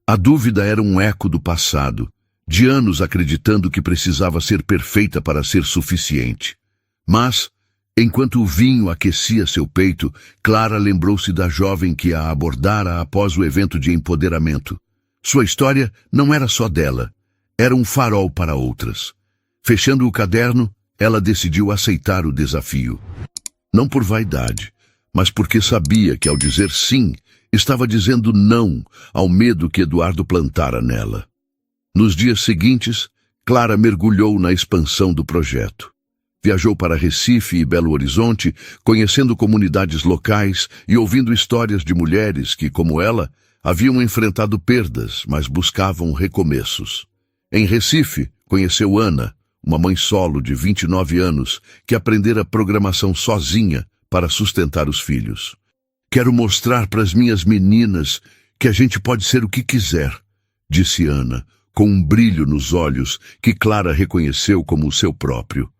A dúvida era um eco do passado, de anos acreditando que precisava ser perfeita para ser suficiente. Mas, enquanto o vinho aquecia seu peito, Clara lembrou-se da jovem que a abordara após o evento de empoderamento. Sua história não era só dela, era um farol para outras. Fechando o caderno, ela decidiu aceitar o desafio. Não por vaidade, mas porque sabia que ao dizer sim, estava dizendo não ao medo que Eduardo plantara nela. Nos dias seguintes, Clara mergulhou na expansão do projeto. Viajou para Recife e Belo Horizonte, conhecendo comunidades locais e ouvindo histórias de mulheres que, como ela, haviam enfrentado perdas, mas buscavam recomeços. Em Recife, conheceu Ana, uma mãe solo de 29 anos, que aprendera programação sozinha para sustentar os filhos. Quero mostrar para as minhas meninas que a gente pode ser o que quiser, disse Ana, com um brilho nos olhos que Clara reconheceu como o seu próprio.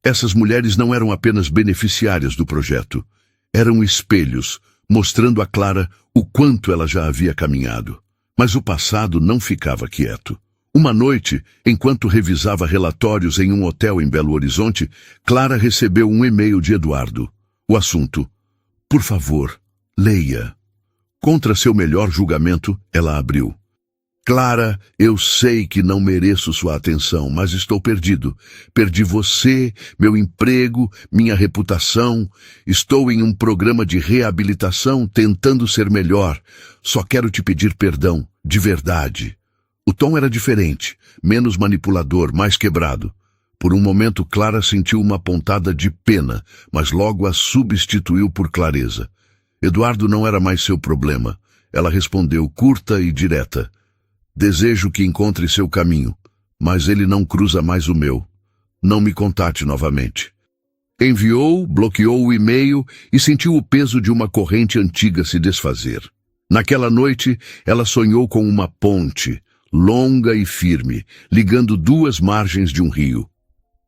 Essas mulheres não eram apenas beneficiárias do projeto. Eram espelhos, mostrando a Clara o quanto ela já havia caminhado. Mas o passado não ficava quieto. Uma noite, enquanto revisava relatórios em um hotel em Belo Horizonte, Clara recebeu um e-mail de Eduardo. O assunto: por favor, leia. Contra seu melhor julgamento, ela abriu. Clara, eu sei que não mereço sua atenção, mas estou perdido. Perdi você, meu emprego, minha reputação. Estou em um programa de reabilitação tentando ser melhor. Só quero te pedir perdão, de verdade. O tom era diferente, menos manipulador, mais quebrado. Por um momento, Clara sentiu uma pontada de pena, mas logo a substituiu por clareza. Eduardo não era mais seu problema. Ela respondeu curta e direta. Desejo que encontre seu caminho, mas ele não cruza mais o meu. Não me contate novamente. Enviou, bloqueou o e-mail e sentiu o peso de uma corrente antiga se desfazer. Naquela noite, ela sonhou com uma ponte, longa e firme, ligando duas margens de um rio.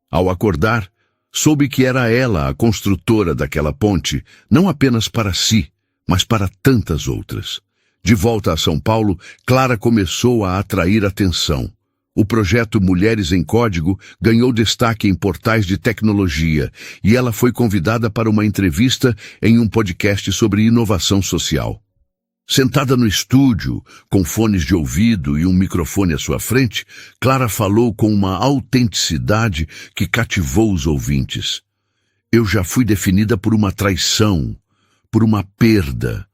Ao acordar, soube que era ela a construtora daquela ponte, não apenas para si, mas para tantas outras. De volta a São Paulo, Clara começou a atrair atenção. O projeto Mulheres em Código ganhou destaque em portais de tecnologia e ela foi convidada para uma entrevista em um podcast sobre inovação social. Sentada no estúdio, com fones de ouvido e um microfone à sua frente, Clara falou com uma autenticidade que cativou os ouvintes. Eu já fui definida por uma traição, por uma perda,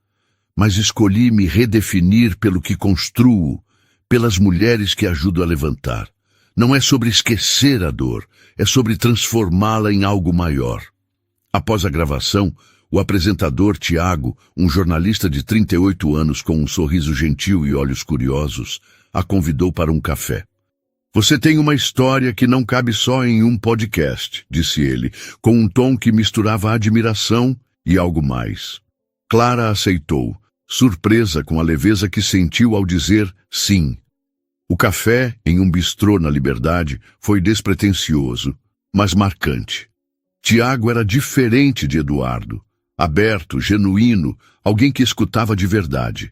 mas escolhi me redefinir pelo que construo, pelas mulheres que ajudo a levantar. Não é sobre esquecer a dor, é sobre transformá-la em algo maior. Após a gravação, o apresentador Tiago, um jornalista de 38 anos com um sorriso gentil e olhos curiosos, a convidou para um café. Você tem uma história que não cabe só em um podcast, disse ele, com um tom que misturava admiração e algo mais. Clara aceitou, surpresa com a leveza que sentiu ao dizer sim. O café, em um bistrô na Liberdade, foi despretensioso, mas marcante. Tiago era diferente de Eduardo. Aberto, genuíno, alguém que escutava de verdade.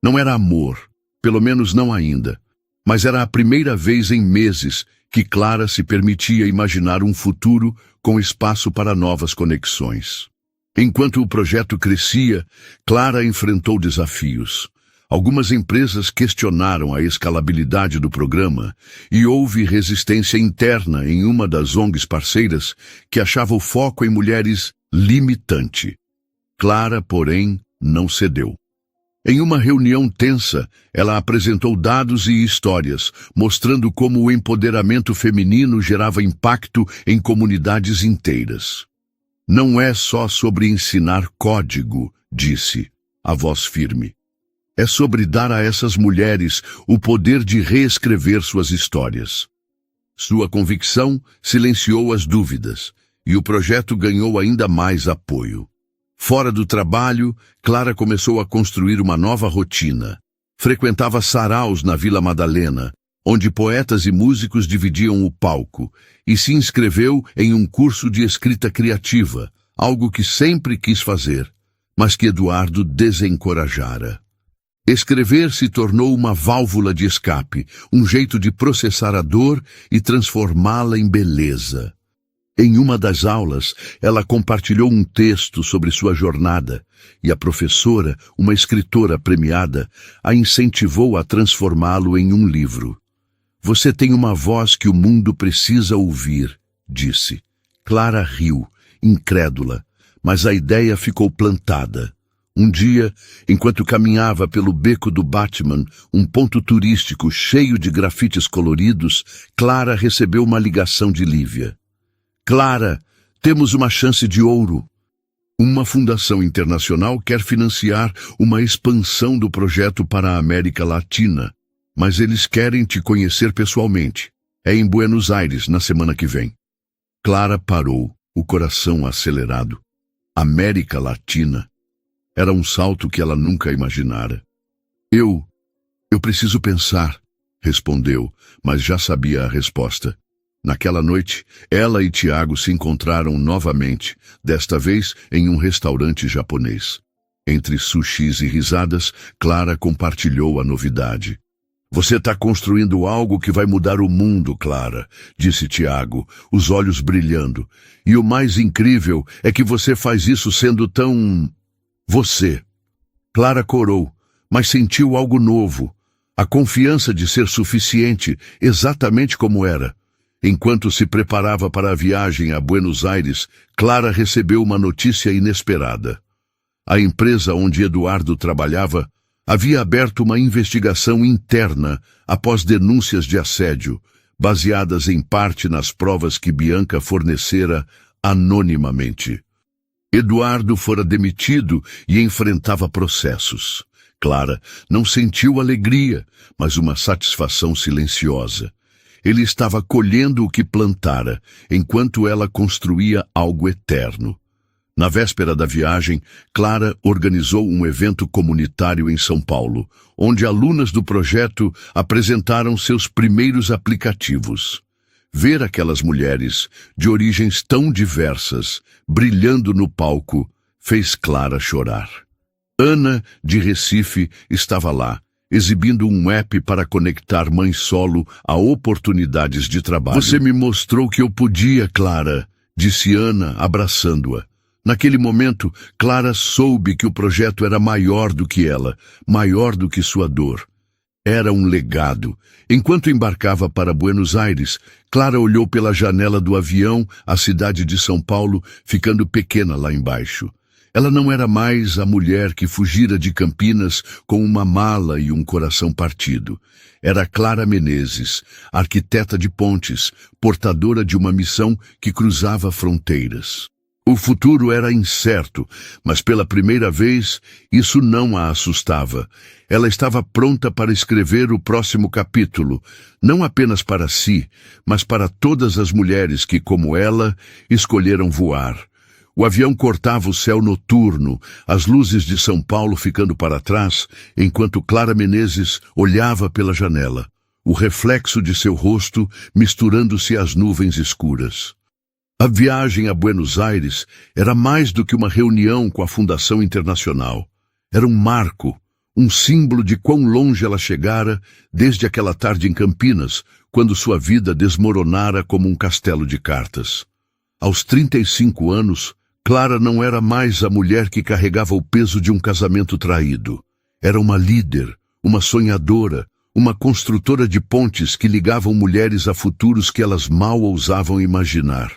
Não era amor, pelo menos não ainda, mas era a primeira vez em meses que Clara se permitia imaginar um futuro com espaço para novas conexões. Enquanto o projeto crescia, Clara enfrentou desafios. Algumas empresas questionaram a escalabilidade do programa e houve resistência interna em uma das ONGs parceiras que achava o foco em mulheres limitante. Clara, porém, não cedeu. Em uma reunião tensa, ela apresentou dados e histórias, mostrando como o empoderamento feminino gerava impacto em comunidades inteiras. Não é só sobre ensinar código, disse, a voz firme. É sobre dar a essas mulheres o poder de reescrever suas histórias. Sua convicção silenciou as dúvidas, e o projeto ganhou ainda mais apoio. Fora do trabalho, Clara começou a construir uma nova rotina. Frequentava saraus na Vila Madalena, onde poetas e músicos dividiam o palco, e se inscreveu em um curso de escrita criativa, algo que sempre quis fazer, mas que Eduardo desencorajara. Escrever se tornou uma válvula de escape, um jeito de processar a dor e transformá-la em beleza. Em uma das aulas, ela compartilhou um texto sobre sua jornada, e a professora, uma escritora premiada, a incentivou a transformá-lo em um livro. Você tem uma voz que o mundo precisa ouvir, disse. Clara riu, incrédula, mas a ideia ficou plantada. Um dia, enquanto caminhava pelo Beco do Batman, um ponto turístico cheio de grafites coloridos, Clara recebeu uma ligação de Lívia. Clara, temos uma chance de ouro. Uma fundação internacional quer financiar uma expansão do projeto para a América Latina, mas eles querem te conhecer pessoalmente. É em Buenos Aires, na semana que vem. Clara parou, o coração acelerado. América Latina. Era um salto que ela nunca imaginara. Eu preciso pensar, respondeu, mas já sabia a resposta. Naquela noite, ela e Tiago se encontraram novamente, desta vez em um restaurante japonês. Entre sushis e risadas, Clara compartilhou a novidade. Você está construindo algo que vai mudar o mundo, Clara, disse Tiago, os olhos brilhando. E o mais incrível é que você faz isso sendo tão... você. Clara corou, mas sentiu algo novo. A confiança de ser suficiente, exatamente como era. Enquanto se preparava para a viagem a Buenos Aires, Clara recebeu uma notícia inesperada. A empresa onde Eduardo trabalhava havia aberto uma investigação interna após denúncias de assédio, baseadas em parte nas provas que Bianca fornecera anonimamente. Eduardo fora demitido e enfrentava processos. Clara não sentiu alegria, mas uma satisfação silenciosa. Ele estava colhendo o que plantara, enquanto ela construía algo eterno. Na véspera da viagem, Clara organizou um evento comunitário em São Paulo, onde alunas do projeto apresentaram seus primeiros aplicativos. Ver aquelas mulheres, de origens tão diversas, brilhando no palco, fez Clara chorar. Ana, de Recife, estava lá, exibindo um app para conectar mães solo a oportunidades de trabalho. Você me mostrou que eu podia, Clara, disse Ana, abraçando-a. Naquele momento, Clara soube que o projeto era maior do que ela, maior do que sua dor. Era um legado. Enquanto embarcava para Buenos Aires, Clara olhou pela janela do avião a cidade de São Paulo, ficando pequena lá embaixo. Ela não era mais a mulher que fugira de Campinas com uma mala e um coração partido. Era Clara Menezes, arquiteta de pontes, portadora de uma missão que cruzava fronteiras. O futuro era incerto, mas pela primeira vez isso não a assustava. Ela estava pronta para escrever o próximo capítulo, não apenas para si, mas para todas as mulheres que, como ela, escolheram voar. O avião cortava o céu noturno, as luzes de São Paulo ficando para trás, enquanto Clara Menezes olhava pela janela, o reflexo de seu rosto misturando-se às nuvens escuras. A viagem a Buenos Aires era mais do que uma reunião com a Fundação Internacional. Era um marco, um símbolo de quão longe ela chegara desde aquela tarde em Campinas, quando sua vida desmoronara como um castelo de cartas. Aos 35 anos, Clara não era mais a mulher que carregava o peso de um casamento traído. Era uma líder, uma sonhadora, uma construtora de pontes que ligavam mulheres a futuros que elas mal ousavam imaginar.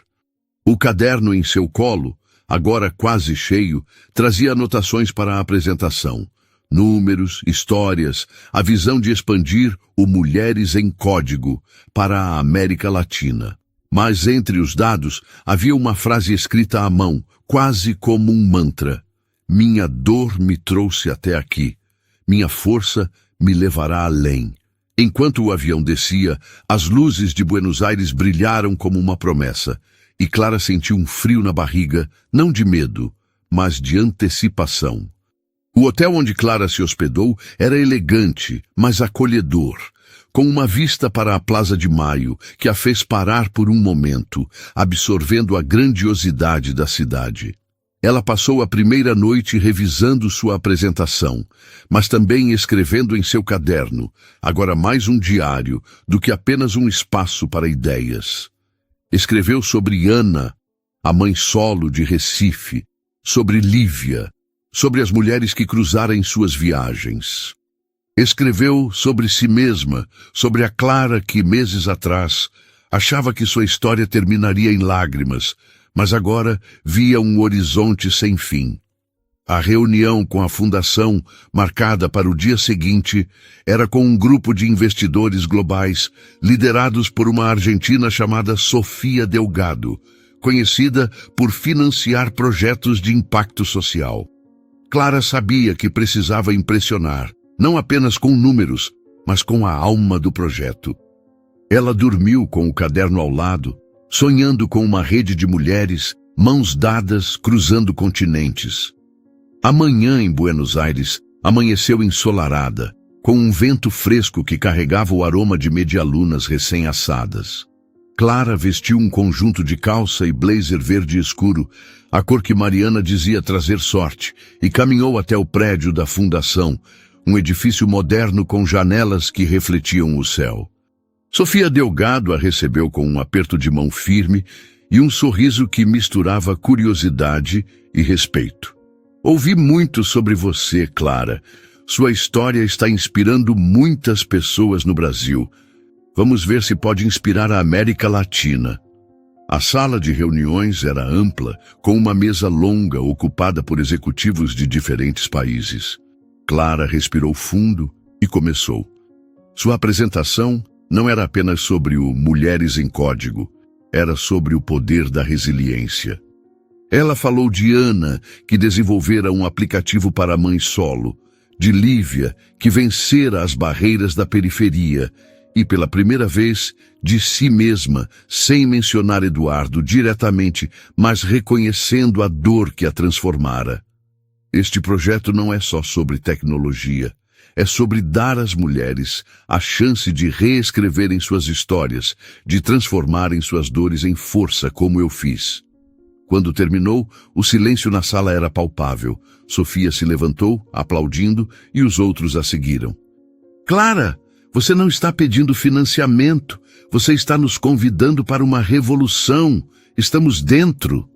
O caderno em seu colo, agora quase cheio, trazia anotações para a apresentação. Números, histórias, a visão de expandir o Mulheres em Código para a América Latina. Mas entre os dados havia uma frase escrita à mão, quase como um mantra. Minha dor me trouxe até aqui. Minha força me levará além. Enquanto o avião descia, as luzes de Buenos Aires brilharam como uma promessa. E Clara sentiu um frio na barriga, não de medo, mas de antecipação. O hotel onde Clara se hospedou era elegante, mas acolhedor, com uma vista para a Plaza de Maio, que a fez parar por um momento, absorvendo a grandiosidade da cidade. Ela passou a primeira noite revisando sua apresentação, mas também escrevendo em seu caderno, agora mais um diário do que apenas um espaço para ideias. Escreveu sobre Ana, a mãe solo de Recife, sobre Lívia, sobre as mulheres que cruzaram em suas viagens. Escreveu sobre si mesma, sobre a Clara que, meses atrás, achava que sua história terminaria em lágrimas, mas agora via um horizonte sem fim. A reunião com a fundação, marcada para o dia seguinte, era com um grupo de investidores globais, liderados por uma argentina chamada Sofia Delgado, conhecida por financiar projetos de impacto social. Clara sabia que precisava impressionar, não apenas com números, mas com a alma do projeto. Ela dormiu com o caderno ao lado, sonhando com uma rede de mulheres, mãos dadas, cruzando continentes. A manhã em Buenos Aires amanheceu ensolarada, com um vento fresco que carregava o aroma de medialunas recém-assadas. Clara vestiu um conjunto de calça e blazer verde escuro, a cor que Mariana dizia trazer sorte, e caminhou até o prédio da fundação, um edifício moderno com janelas que refletiam o céu. Sofia Delgado a recebeu com um aperto de mão firme e um sorriso que misturava curiosidade e respeito. Ouvi muito sobre você, Clara. Sua história está inspirando muitas pessoas no Brasil. Vamos ver se pode inspirar a América Latina. A sala de reuniões era ampla, com uma mesa longa ocupada por executivos de diferentes países. Clara respirou fundo e começou. Sua apresentação não era apenas sobre o Mulheres em Código, era sobre o poder da resiliência. Ela falou de Ana, que desenvolvera um aplicativo para mãe solo, de Lívia, que vencera as barreiras da periferia, e pela primeira vez, de si mesma, sem mencionar Eduardo diretamente, mas reconhecendo a dor que a transformara. Este projeto não é só sobre tecnologia, é sobre dar às mulheres a chance de reescreverem suas histórias, de transformarem suas dores em força, como eu fiz. Quando terminou, o silêncio na sala era palpável. Sofia se levantou, aplaudindo, e os outros a seguiram. Clara, você não está pedindo financiamento. Você está nos convidando para uma revolução. Estamos dentro.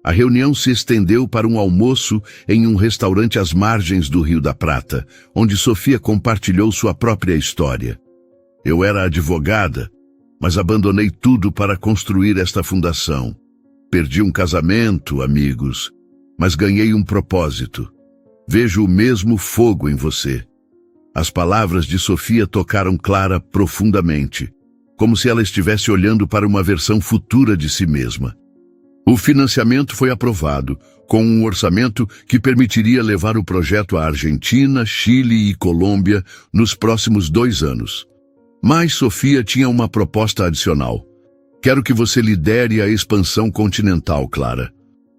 A reunião se estendeu para um almoço em um restaurante às margens do Rio da Prata, onde Sofia compartilhou sua própria história. Eu era advogada, mas abandonei tudo para construir esta fundação. Perdi um casamento, amigos, mas ganhei um propósito. Vejo o mesmo fogo em você. As palavras de Sofia tocaram Clara profundamente, como se ela estivesse olhando para uma versão futura de si mesma. O financiamento foi aprovado, com um orçamento que permitiria levar o projeto à Argentina, Chile e Colômbia nos próximos 2 anos. Mas Sofia tinha uma proposta adicional. Quero que você lidere a expansão continental, Clara.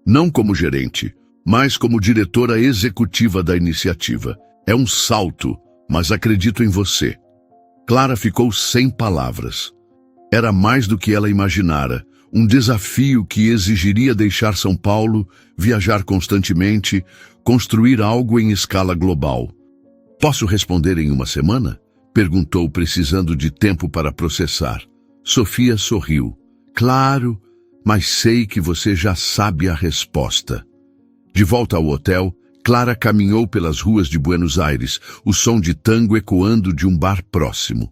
Não como gerente, mas como diretora executiva da iniciativa. É um salto, mas acredito em você. Clara ficou sem palavras. Era mais do que ela imaginara. Um desafio que exigiria deixar São Paulo, viajar constantemente, construir algo em escala global. Posso responder em 1 semana? Perguntou, precisando de tempo para processar. Sofia sorriu. Claro, mas sei que você já sabe a resposta. De volta ao hotel, Clara caminhou pelas ruas de Buenos Aires, o som de tango ecoando de um bar próximo.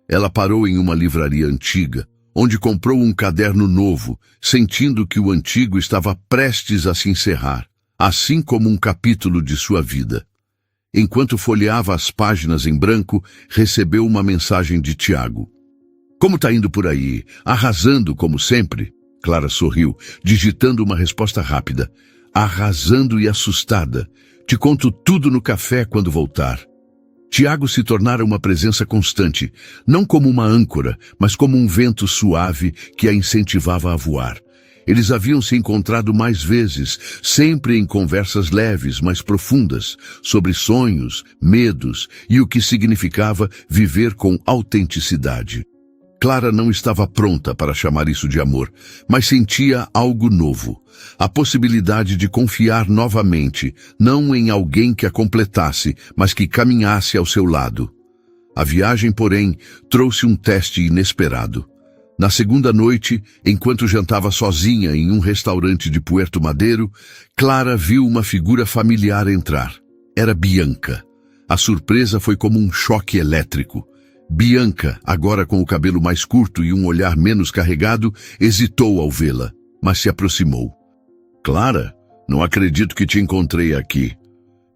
Ela parou em uma livraria antiga, onde comprou um caderno novo, sentindo que o antigo estava prestes a se encerrar, assim como um capítulo de sua vida. Enquanto folheava as páginas em branco, recebeu uma mensagem de Tiago. Como tá indo por aí? Arrasando, como sempre? Clara sorriu, digitando uma resposta rápida. Arrasando e assustada. Te conto tudo no café quando voltar. Tiago se tornara uma presença constante, não como uma âncora, mas como um vento suave que a incentivava a voar. Eles haviam se encontrado mais vezes, sempre em conversas leves, mas profundas, sobre sonhos, medos e o que significava viver com autenticidade. Clara não estava pronta para chamar isso de amor, mas sentia algo novo. A possibilidade de confiar novamente, não em alguém que a completasse, mas que caminhasse ao seu lado. A viagem, porém, trouxe um teste inesperado. Na segunda noite, enquanto jantava sozinha em um restaurante de Puerto Madeiro, Clara viu uma figura familiar entrar. Era Bianca. A surpresa foi como um choque elétrico. Bianca, agora com o cabelo mais curto e um olhar menos carregado, hesitou ao vê-la, mas se aproximou. Clara, não acredito que te encontrei aqui.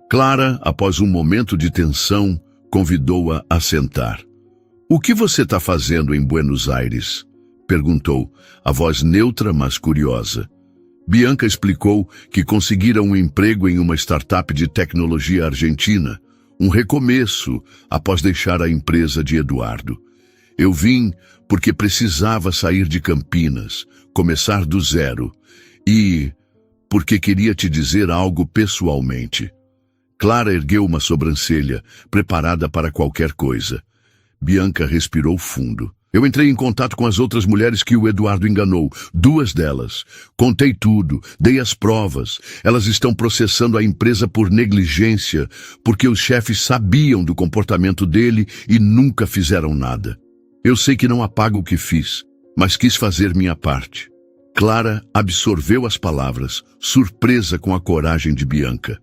Clara, após um momento de tensão, convidou-a a sentar. O que você está fazendo em Buenos Aires? Perguntou, a voz neutra, mas curiosa. Bianca explicou que conseguira um emprego em uma startup de tecnologia argentina, um recomeço após deixar a empresa de Eduardo. Eu vim porque precisava sair de Campinas, começar do zero, e porque queria te dizer algo pessoalmente. Clara ergueu uma sobrancelha, preparada para qualquer coisa. Bianca respirou fundo. Eu entrei em contato com as outras mulheres que o Eduardo enganou, 2 delas. Contei tudo, dei as provas. Elas estão processando a empresa por negligência, porque os chefes sabiam do comportamento dele e nunca fizeram nada. Eu sei que não apago o que fiz, mas quis fazer minha parte. Clara absorveu as palavras, surpresa com a coragem de Bianca.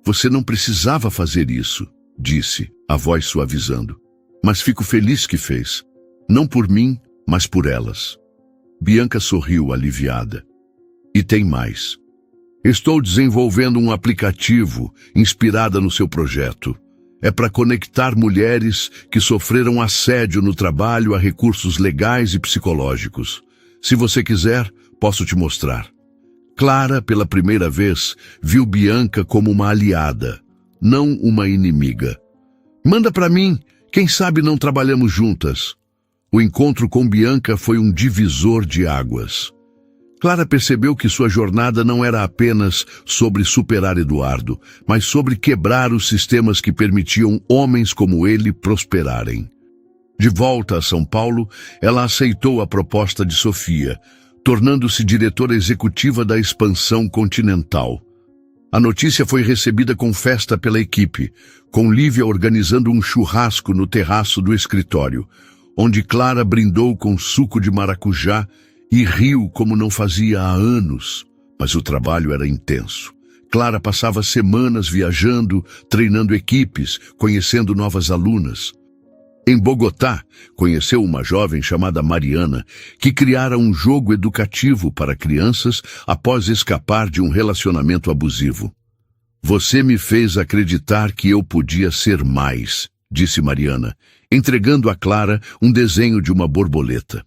Você não precisava fazer isso, disse, a voz suavizando. Mas fico feliz que fez. Não por mim, mas por elas. Bianca sorriu aliviada. E tem mais. Estou desenvolvendo um aplicativo inspirado no seu projeto. É para conectar mulheres que sofreram assédio no trabalho a recursos legais e psicológicos. Se você quiser, posso te mostrar. Clara, pela primeira vez, viu Bianca como uma aliada, não uma inimiga. Manda para mim, quem sabe não trabalhamos juntas. O encontro com Bianca foi um divisor de águas. Clara percebeu que sua jornada não era apenas sobre superar Eduardo, mas sobre quebrar os sistemas que permitiam homens como ele prosperarem. De volta a São Paulo, ela aceitou a proposta de Sofia, tornando-se diretora executiva da expansão continental. A notícia foi recebida com festa pela equipe, com Lívia organizando um churrasco no terraço do escritório, onde Clara brindou com suco de maracujá e riu como não fazia há anos, mas o trabalho era intenso. Clara passava semanas viajando, treinando equipes, conhecendo novas alunas. Em Bogotá, conheceu uma jovem chamada Mariana, que criara um jogo educativo para crianças após escapar de um relacionamento abusivo. "Você me fez acreditar que eu podia ser mais", disse Mariana, entregando a Clara um desenho de uma borboleta.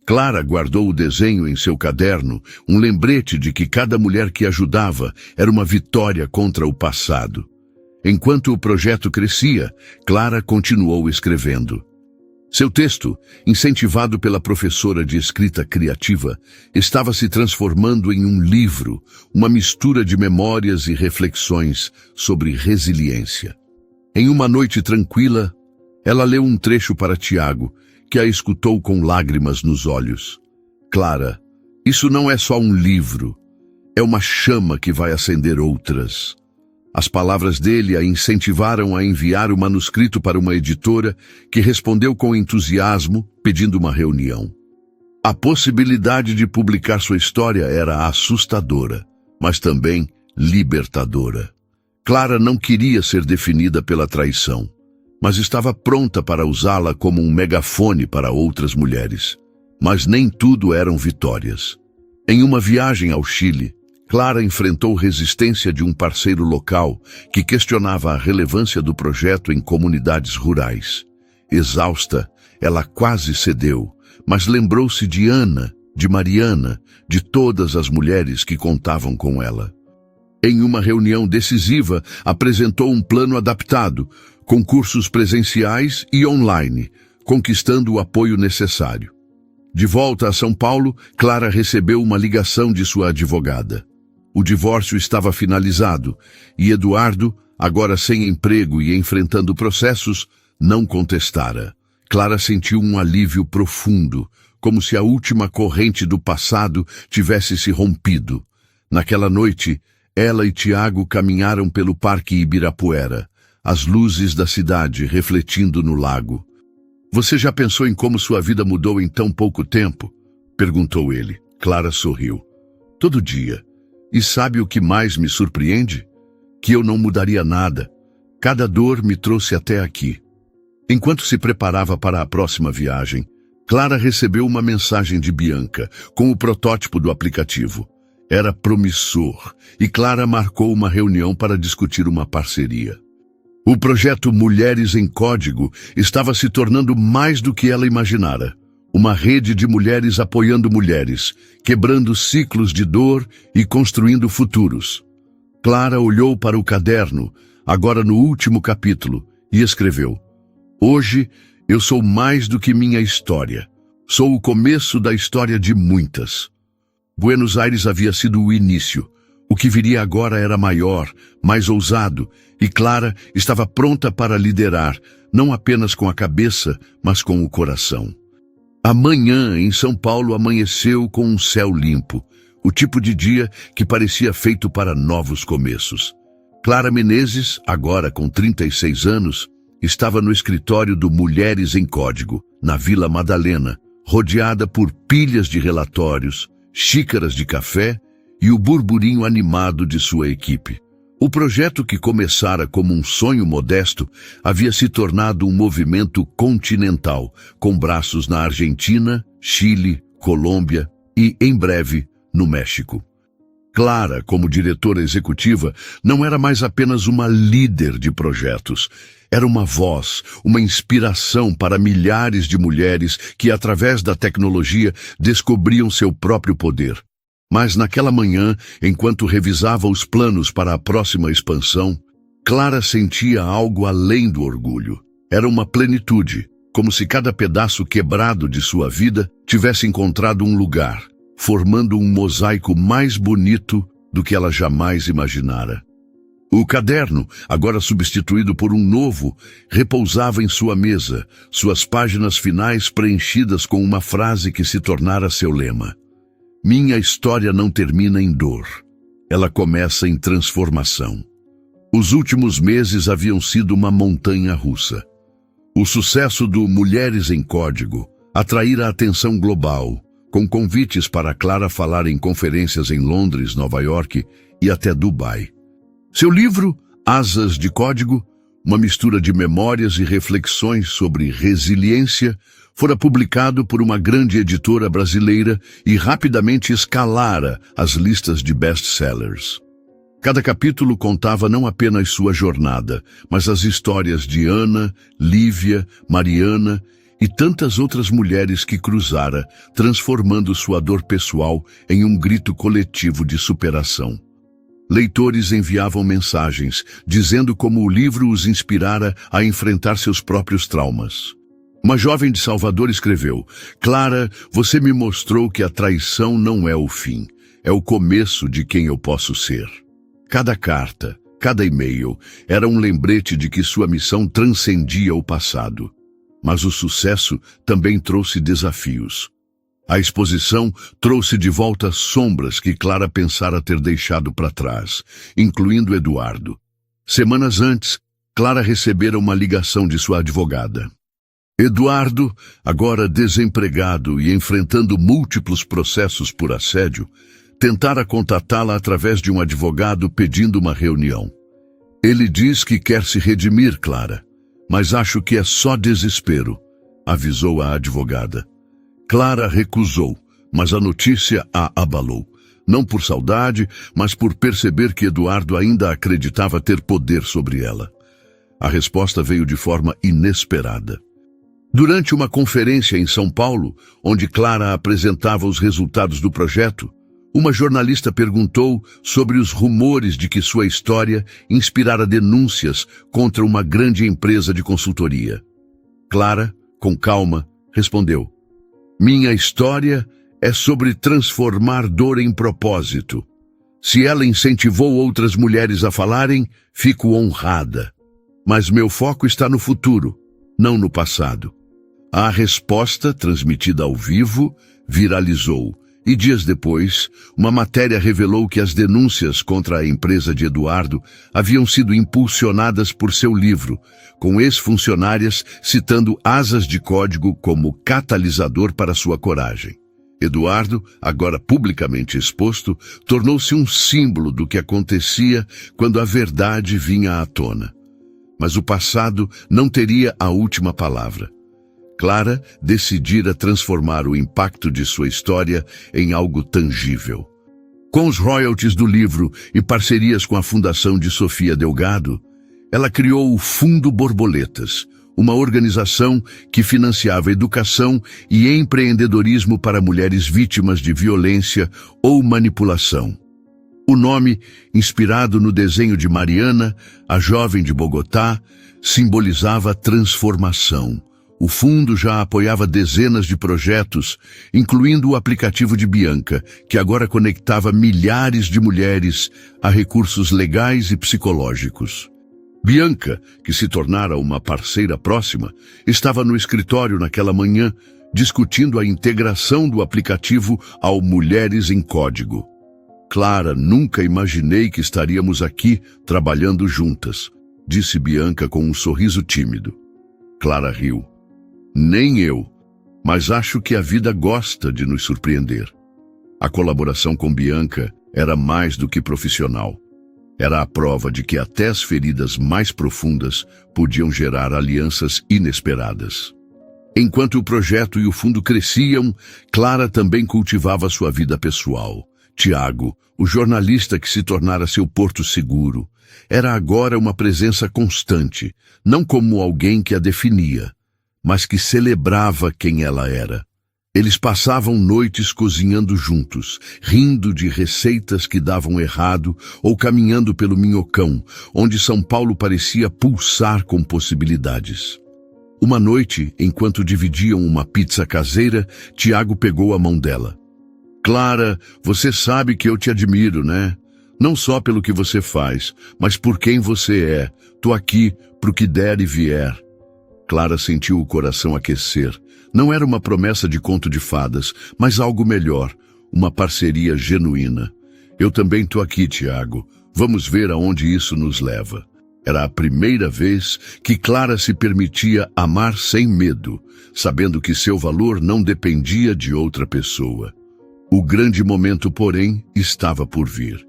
Clara guardou o desenho em seu caderno, um lembrete de que cada mulher que ajudava era uma vitória contra o passado. Enquanto o projeto crescia, Clara continuou escrevendo. Seu texto, incentivado pela professora de escrita criativa, estava se transformando em um livro, uma mistura de memórias e reflexões sobre resiliência. Em uma noite tranquila, ela leu um trecho para Tiago, que a escutou com lágrimas nos olhos. "Clara, isso não é só um livro, é uma chama que vai acender outras." As palavras dele a incentivaram a enviar o manuscrito para uma editora, que respondeu com entusiasmo, pedindo uma reunião. A possibilidade de publicar sua história era assustadora, mas também libertadora. Clara não queria ser definida pela traição, mas estava pronta para usá-la como um megafone para outras mulheres. Mas nem tudo eram vitórias. Em uma viagem ao Chile, Clara enfrentou resistência de um parceiro local que questionava a relevância do projeto em comunidades rurais. Exausta, ela quase cedeu, mas lembrou-se de Ana, de Mariana, de todas as mulheres que contavam com ela. Em uma reunião decisiva, apresentou um plano adaptado, com cursos presenciais e online, conquistando o apoio necessário. De volta a São Paulo, Clara recebeu uma ligação de sua advogada. O divórcio estava finalizado e Eduardo, agora sem emprego e enfrentando processos, não contestara. Clara sentiu um alívio profundo, como se a última corrente do passado tivesse se rompido. Naquela noite, ela e Tiago caminharam pelo Parque Ibirapuera, as luzes da cidade refletindo no lago. "Você já pensou em como sua vida mudou em tão pouco tempo?" perguntou ele. Clara sorriu. "Todo dia. E sabe o que mais me surpreende? Que eu não mudaria nada. Cada dor me trouxe até aqui." Enquanto se preparava para a próxima viagem, Clara recebeu uma mensagem de Bianca, com o protótipo do aplicativo. Era promissor, e Clara marcou uma reunião para discutir uma parceria. O projeto Mulheres em Código estava se tornando mais do que ela imaginara. Uma rede de mulheres apoiando mulheres, quebrando ciclos de dor e construindo futuros. Clara olhou para o caderno, agora no último capítulo, e escreveu: "Hoje eu sou mais do que minha história. Sou o começo da história de muitas." Buenos Aires havia sido o início. O que viria agora era maior, mais ousado, e Clara estava pronta para liderar, não apenas com a cabeça, mas com o coração. Amanhã, em São Paulo, amanheceu com um céu limpo, o tipo de dia que parecia feito para novos começos. Clara Menezes, agora com 36 anos, estava no escritório do Mulheres em Código, na Vila Madalena, rodeada por pilhas de relatórios, xícaras de café e o burburinho animado de sua equipe. O projeto, que começara como um sonho modesto, havia se tornado um movimento continental, com braços na Argentina, Chile, Colômbia e, em breve, no México. Clara, como diretora executiva, não era mais apenas uma líder de projetos. Era uma voz, uma inspiração para milhares de mulheres que, através da tecnologia, descobriam seu próprio poder. Mas naquela manhã, enquanto revisava os planos para a próxima expansão, Clara sentia algo além do orgulho. Era uma plenitude, como se cada pedaço quebrado de sua vida tivesse encontrado um lugar, formando um mosaico mais bonito do que ela jamais imaginara. O caderno, agora substituído por um novo, repousava em sua mesa, suas páginas finais preenchidas com uma frase que se tornara seu lema: "Minha história não termina em dor. Ela começa em transformação." Os últimos meses haviam sido uma montanha-russa. O sucesso do Mulheres em Código atraíra a atenção global. com convites para Clara falar em conferências em Londres, Nova York e até Dubai. Seu livro, Asas de Código, uma mistura de memórias e reflexões sobre resiliência, fora publicado por uma grande editora brasileira e rapidamente escalara as listas de best-sellers. Cada capítulo contava não apenas sua jornada, mas as histórias de Ana, Lívia, Mariana e tantas outras mulheres que cruzara, transformando sua dor pessoal em um grito coletivo de superação. Leitores enviavam mensagens, dizendo como o livro os inspirara a enfrentar seus próprios traumas. Uma jovem de Salvador escreveu: Clara, você me mostrou que a traição não é o fim, é o começo de quem eu posso ser. Cada carta, cada e-mail, era um lembrete de que sua missão transcendia o passado. Mas o sucesso também trouxe desafios. A exposição trouxe de volta sombras que Clara pensara ter deixado para trás, incluindo Eduardo. Semanas antes, Clara recebera uma ligação de sua advogada. Eduardo, agora desempregado e enfrentando múltiplos processos por assédio, tentara contatá-la através de um advogado pedindo uma reunião. Ele diz que quer se redimir, Clara, mas acho que é só desespero, avisou a advogada. Clara recusou, mas a notícia a abalou. Não por saudade, mas por perceber que Eduardo ainda acreditava ter poder sobre ela. A resposta veio de forma inesperada. Durante uma conferência em São Paulo, onde Clara apresentava os resultados do projeto, uma jornalista perguntou sobre os rumores de que sua história inspirara denúncias contra uma grande empresa de consultoria. Clara, com calma, respondeu: Minha história é sobre transformar dor em propósito. Se ela incentivou outras mulheres a falarem, fico honrada. Mas meu foco está no futuro, não no passado. A resposta, transmitida ao vivo, viralizou. E dias depois, uma matéria revelou que as denúncias contra a empresa de Eduardo haviam sido impulsionadas por seu livro, com ex-funcionárias citando Asas de Código como catalisador para sua coragem. Eduardo, agora publicamente exposto, tornou-se um símbolo do que acontecia quando a verdade vinha à tona. Mas o passado não teria a última palavra. Clara decidira transformar o impacto de sua história em algo tangível. Com os royalties do livro e parcerias com a Fundação de Sofia Delgado, ela criou o Fundo Borboletas, uma organização que financiava educação e empreendedorismo para mulheres vítimas de violência ou manipulação. O nome, inspirado no desenho de Mariana, a jovem de Bogotá, simbolizava transformação. O fundo já apoiava dezenas de projetos, incluindo o aplicativo de Bianca, que agora conectava milhares de mulheres a recursos legais e psicológicos. Bianca, que se tornara uma parceira próxima, estava no escritório naquela manhã, discutindo a integração do aplicativo ao Mulheres em Código. Clara, nunca imaginei que estaríamos aqui trabalhando juntas, disse Bianca com um sorriso tímido. Clara riu. Nem eu, mas acho que a vida gosta de nos surpreender. A colaboração com Bianca era mais do que profissional. Era a prova de que até as feridas mais profundas podiam gerar alianças inesperadas. Enquanto o projeto e o fundo cresciam, Clara também cultivava sua vida pessoal. Tiago, o jornalista que se tornara seu porto seguro, era agora uma presença constante, não como alguém que a definia, mas que celebrava quem ela era. Eles passavam noites cozinhando juntos, rindo de receitas que davam errado ou caminhando pelo Minhocão, onde São Paulo parecia pulsar com possibilidades. Uma noite, enquanto dividiam uma pizza caseira, Tiago pegou a mão dela. Clara, você sabe que eu te admiro, né? Não só pelo que você faz, mas por quem você é. Tô aqui pro que der e vier. Clara sentiu o coração aquecer. Não era uma promessa de conto de fadas, mas algo melhor, uma parceria genuína. Eu também tô aqui, Tiago. Vamos ver aonde isso nos leva. Era a primeira vez que Clara se permitia amar sem medo, sabendo que seu valor não dependia de outra pessoa. O grande momento, porém, estava por vir.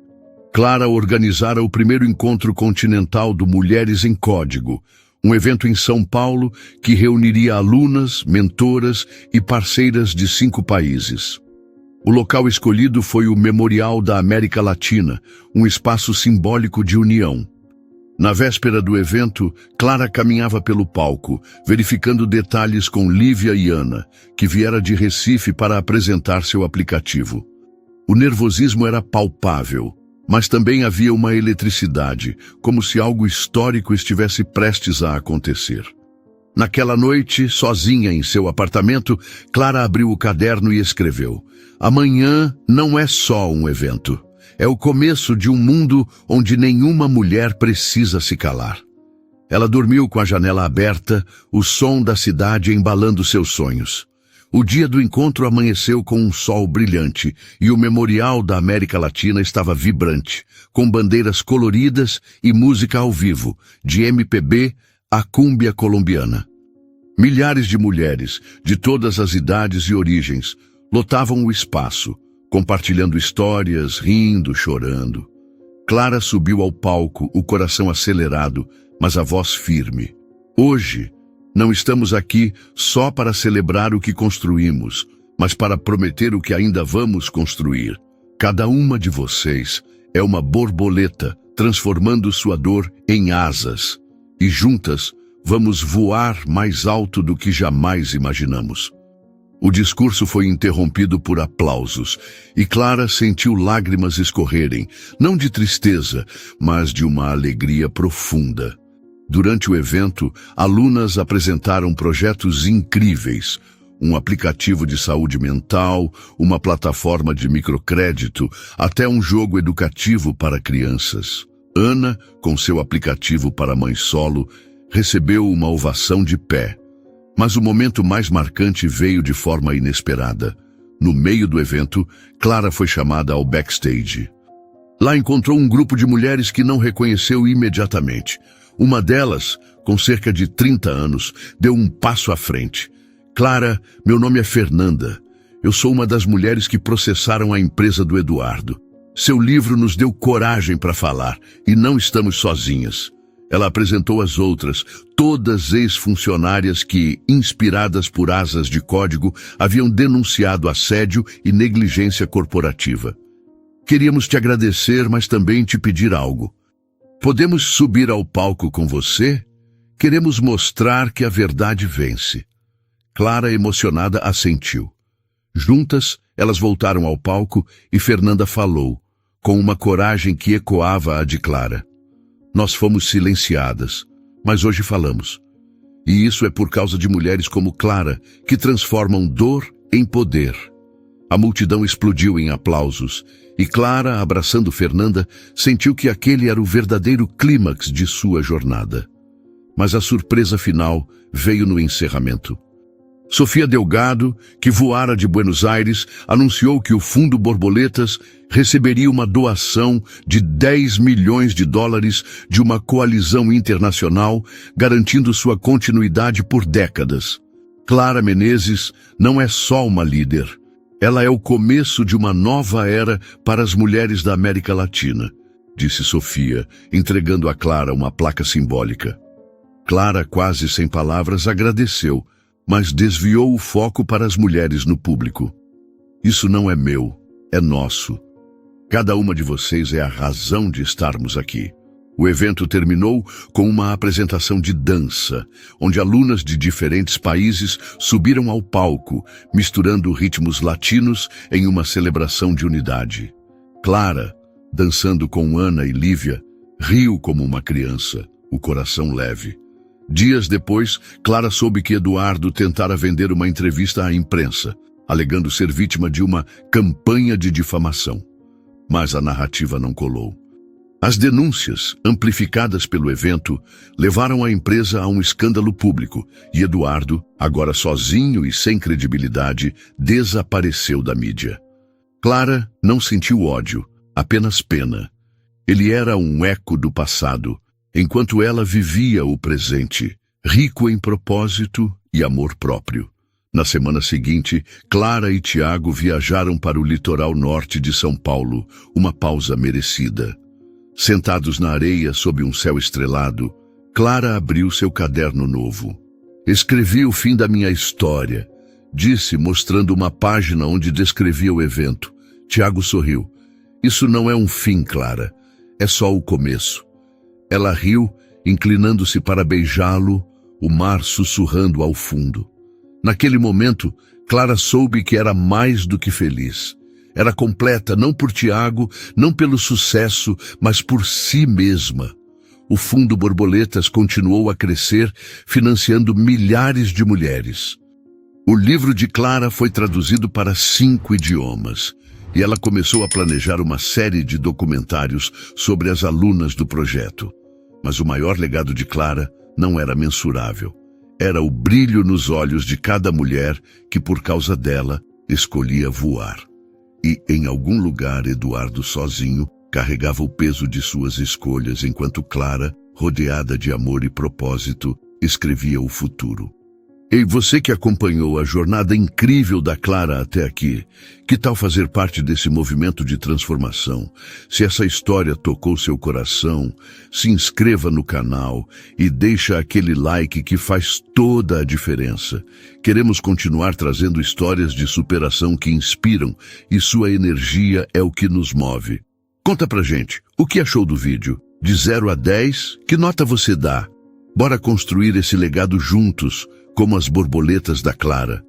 Clara organizara o primeiro encontro continental do Mulheres em Código, um evento em São Paulo que reuniria alunas, mentoras e parceiras de 5 países. O local escolhido foi o Memorial da América Latina, um espaço simbólico de união. Na véspera do evento, Clara caminhava pelo palco, verificando detalhes com Lívia e Ana, que viera de Recife para apresentar seu aplicativo. O nervosismo era palpável, mas também havia uma eletricidade, como se algo histórico estivesse prestes a acontecer. Naquela noite, sozinha em seu apartamento, Clara abriu o caderno e escreveu: "Amanhã não é só um evento. É o começo de um mundo onde nenhuma mulher precisa se calar." Ela dormiu com a janela aberta, o som da cidade embalando seus sonhos. O dia do encontro amanheceu com um sol brilhante e o Memorial da América Latina estava vibrante, com bandeiras coloridas e música ao vivo, de MPB a cúmbia colombiana. Milhares de mulheres, de todas as idades e origens, lotavam o espaço, compartilhando histórias, rindo, chorando. Clara subiu ao palco, o coração acelerado, mas a voz firme. "Hoje, não estamos aqui só para celebrar o que construímos, mas para prometer o que ainda vamos construir. Cada uma de vocês é uma borboleta, transformando sua dor em asas. E juntas, vamos voar mais alto do que jamais imaginamos." O discurso foi interrompido por aplausos, e Clara sentiu lágrimas escorrerem, não de tristeza, mas de uma alegria profunda. Durante o evento, alunas apresentaram projetos incríveis: um aplicativo de saúde mental, uma plataforma de microcrédito, até um jogo educativo para crianças. Ana, com seu aplicativo para mãe solo, recebeu uma ovação de pé. Mas o momento mais marcante veio de forma inesperada. No meio do evento, Clara foi chamada ao backstage. Lá encontrou um grupo de mulheres que não reconheceu imediatamente. Uma delas, com cerca de 30 anos, deu um passo à frente. "Clara, meu nome é Fernanda. Eu sou uma das mulheres que processaram a empresa do Eduardo. Seu livro nos deu coragem para falar, e não estamos sozinhas." Ela apresentou as outras, todas ex-funcionárias que, inspiradas por asas de código, haviam denunciado assédio e negligência corporativa. "Queríamos te agradecer, mas também te pedir algo. Podemos subir ao palco com você? Queremos mostrar que a verdade vence." Clara, emocionada, assentiu. Juntas, elas voltaram ao palco e Fernanda falou, com uma coragem que ecoava a de Clara. "Nós fomos silenciadas, mas hoje falamos. E isso é por causa de mulheres como Clara, que transformam dor em poder." A multidão explodiu em aplausos, e Clara, abraçando Fernanda, sentiu que aquele era o verdadeiro clímax de sua jornada. Mas a surpresa final veio no encerramento. Sofia Delgado, que voara de Buenos Aires, anunciou que o Fundo Borboletas receberia uma doação de $10 milhões de uma coalizão internacional, garantindo sua continuidade por décadas. Clara Menezes não é só uma líder. Ela é o começo de uma nova era para as mulheres da América Latina, disse Sofia, entregando a Clara uma placa simbólica. Clara, quase sem palavras, agradeceu, mas desviou o foco para as mulheres no público. "Isso não é meu, é nosso. Cada uma de vocês é a razão de estarmos aqui." O evento terminou com uma apresentação de dança, onde alunas de diferentes países subiram ao palco, misturando ritmos latinos em uma celebração de unidade. Clara, dançando com Ana e Lívia, riu como uma criança, o coração leve. Dias depois, Clara soube que Eduardo tentara vender uma entrevista à imprensa, alegando ser vítima de uma campanha de difamação. Mas a narrativa não colou. As denúncias, amplificadas pelo evento, levaram a empresa a um escândalo público e Eduardo, agora sozinho e sem credibilidade, desapareceu da mídia. Clara não sentiu ódio, apenas pena. Ele era um eco do passado, enquanto ela vivia o presente, rico em propósito e amor próprio. Na semana seguinte, Clara e Tiago viajaram para o litoral norte de São Paulo, uma pausa merecida. Sentados na areia sob um céu estrelado, Clara abriu seu caderno novo. Escrevi o fim da minha história, disse, mostrando uma página onde descrevia o evento. Tiago sorriu. Isso não é um fim, Clara. É só o começo. Ela riu, inclinando-se para beijá-lo, o mar sussurrando ao fundo. Naquele momento, Clara soube que era mais do que feliz. Era completa não por Tiago, não pelo sucesso, mas por si mesma. O Fundo Borboletas continuou a crescer, financiando milhares de mulheres. O livro de Clara foi traduzido para 5 idiomas, e ela começou a planejar uma série de documentários sobre as alunas do projeto. Mas o maior legado de Clara não era mensurável. Era o brilho nos olhos de cada mulher que, por causa dela, escolhia voar. E, em algum lugar, Eduardo sozinho carregava o peso de suas escolhas, enquanto Clara, rodeada de amor e propósito, escrevia o futuro. E você que acompanhou a jornada incrível da Clara até aqui, que tal fazer parte desse movimento de transformação? Se essa história tocou seu coração, se inscreva no canal e deixa aquele like que faz toda a diferença. Queremos continuar trazendo histórias de superação que inspiram e sua energia é o que nos move. Conta pra gente, o que achou do vídeo? De 0 a 10, que nota você dá? Bora construir esse legado juntos, como as borboletas da Clara.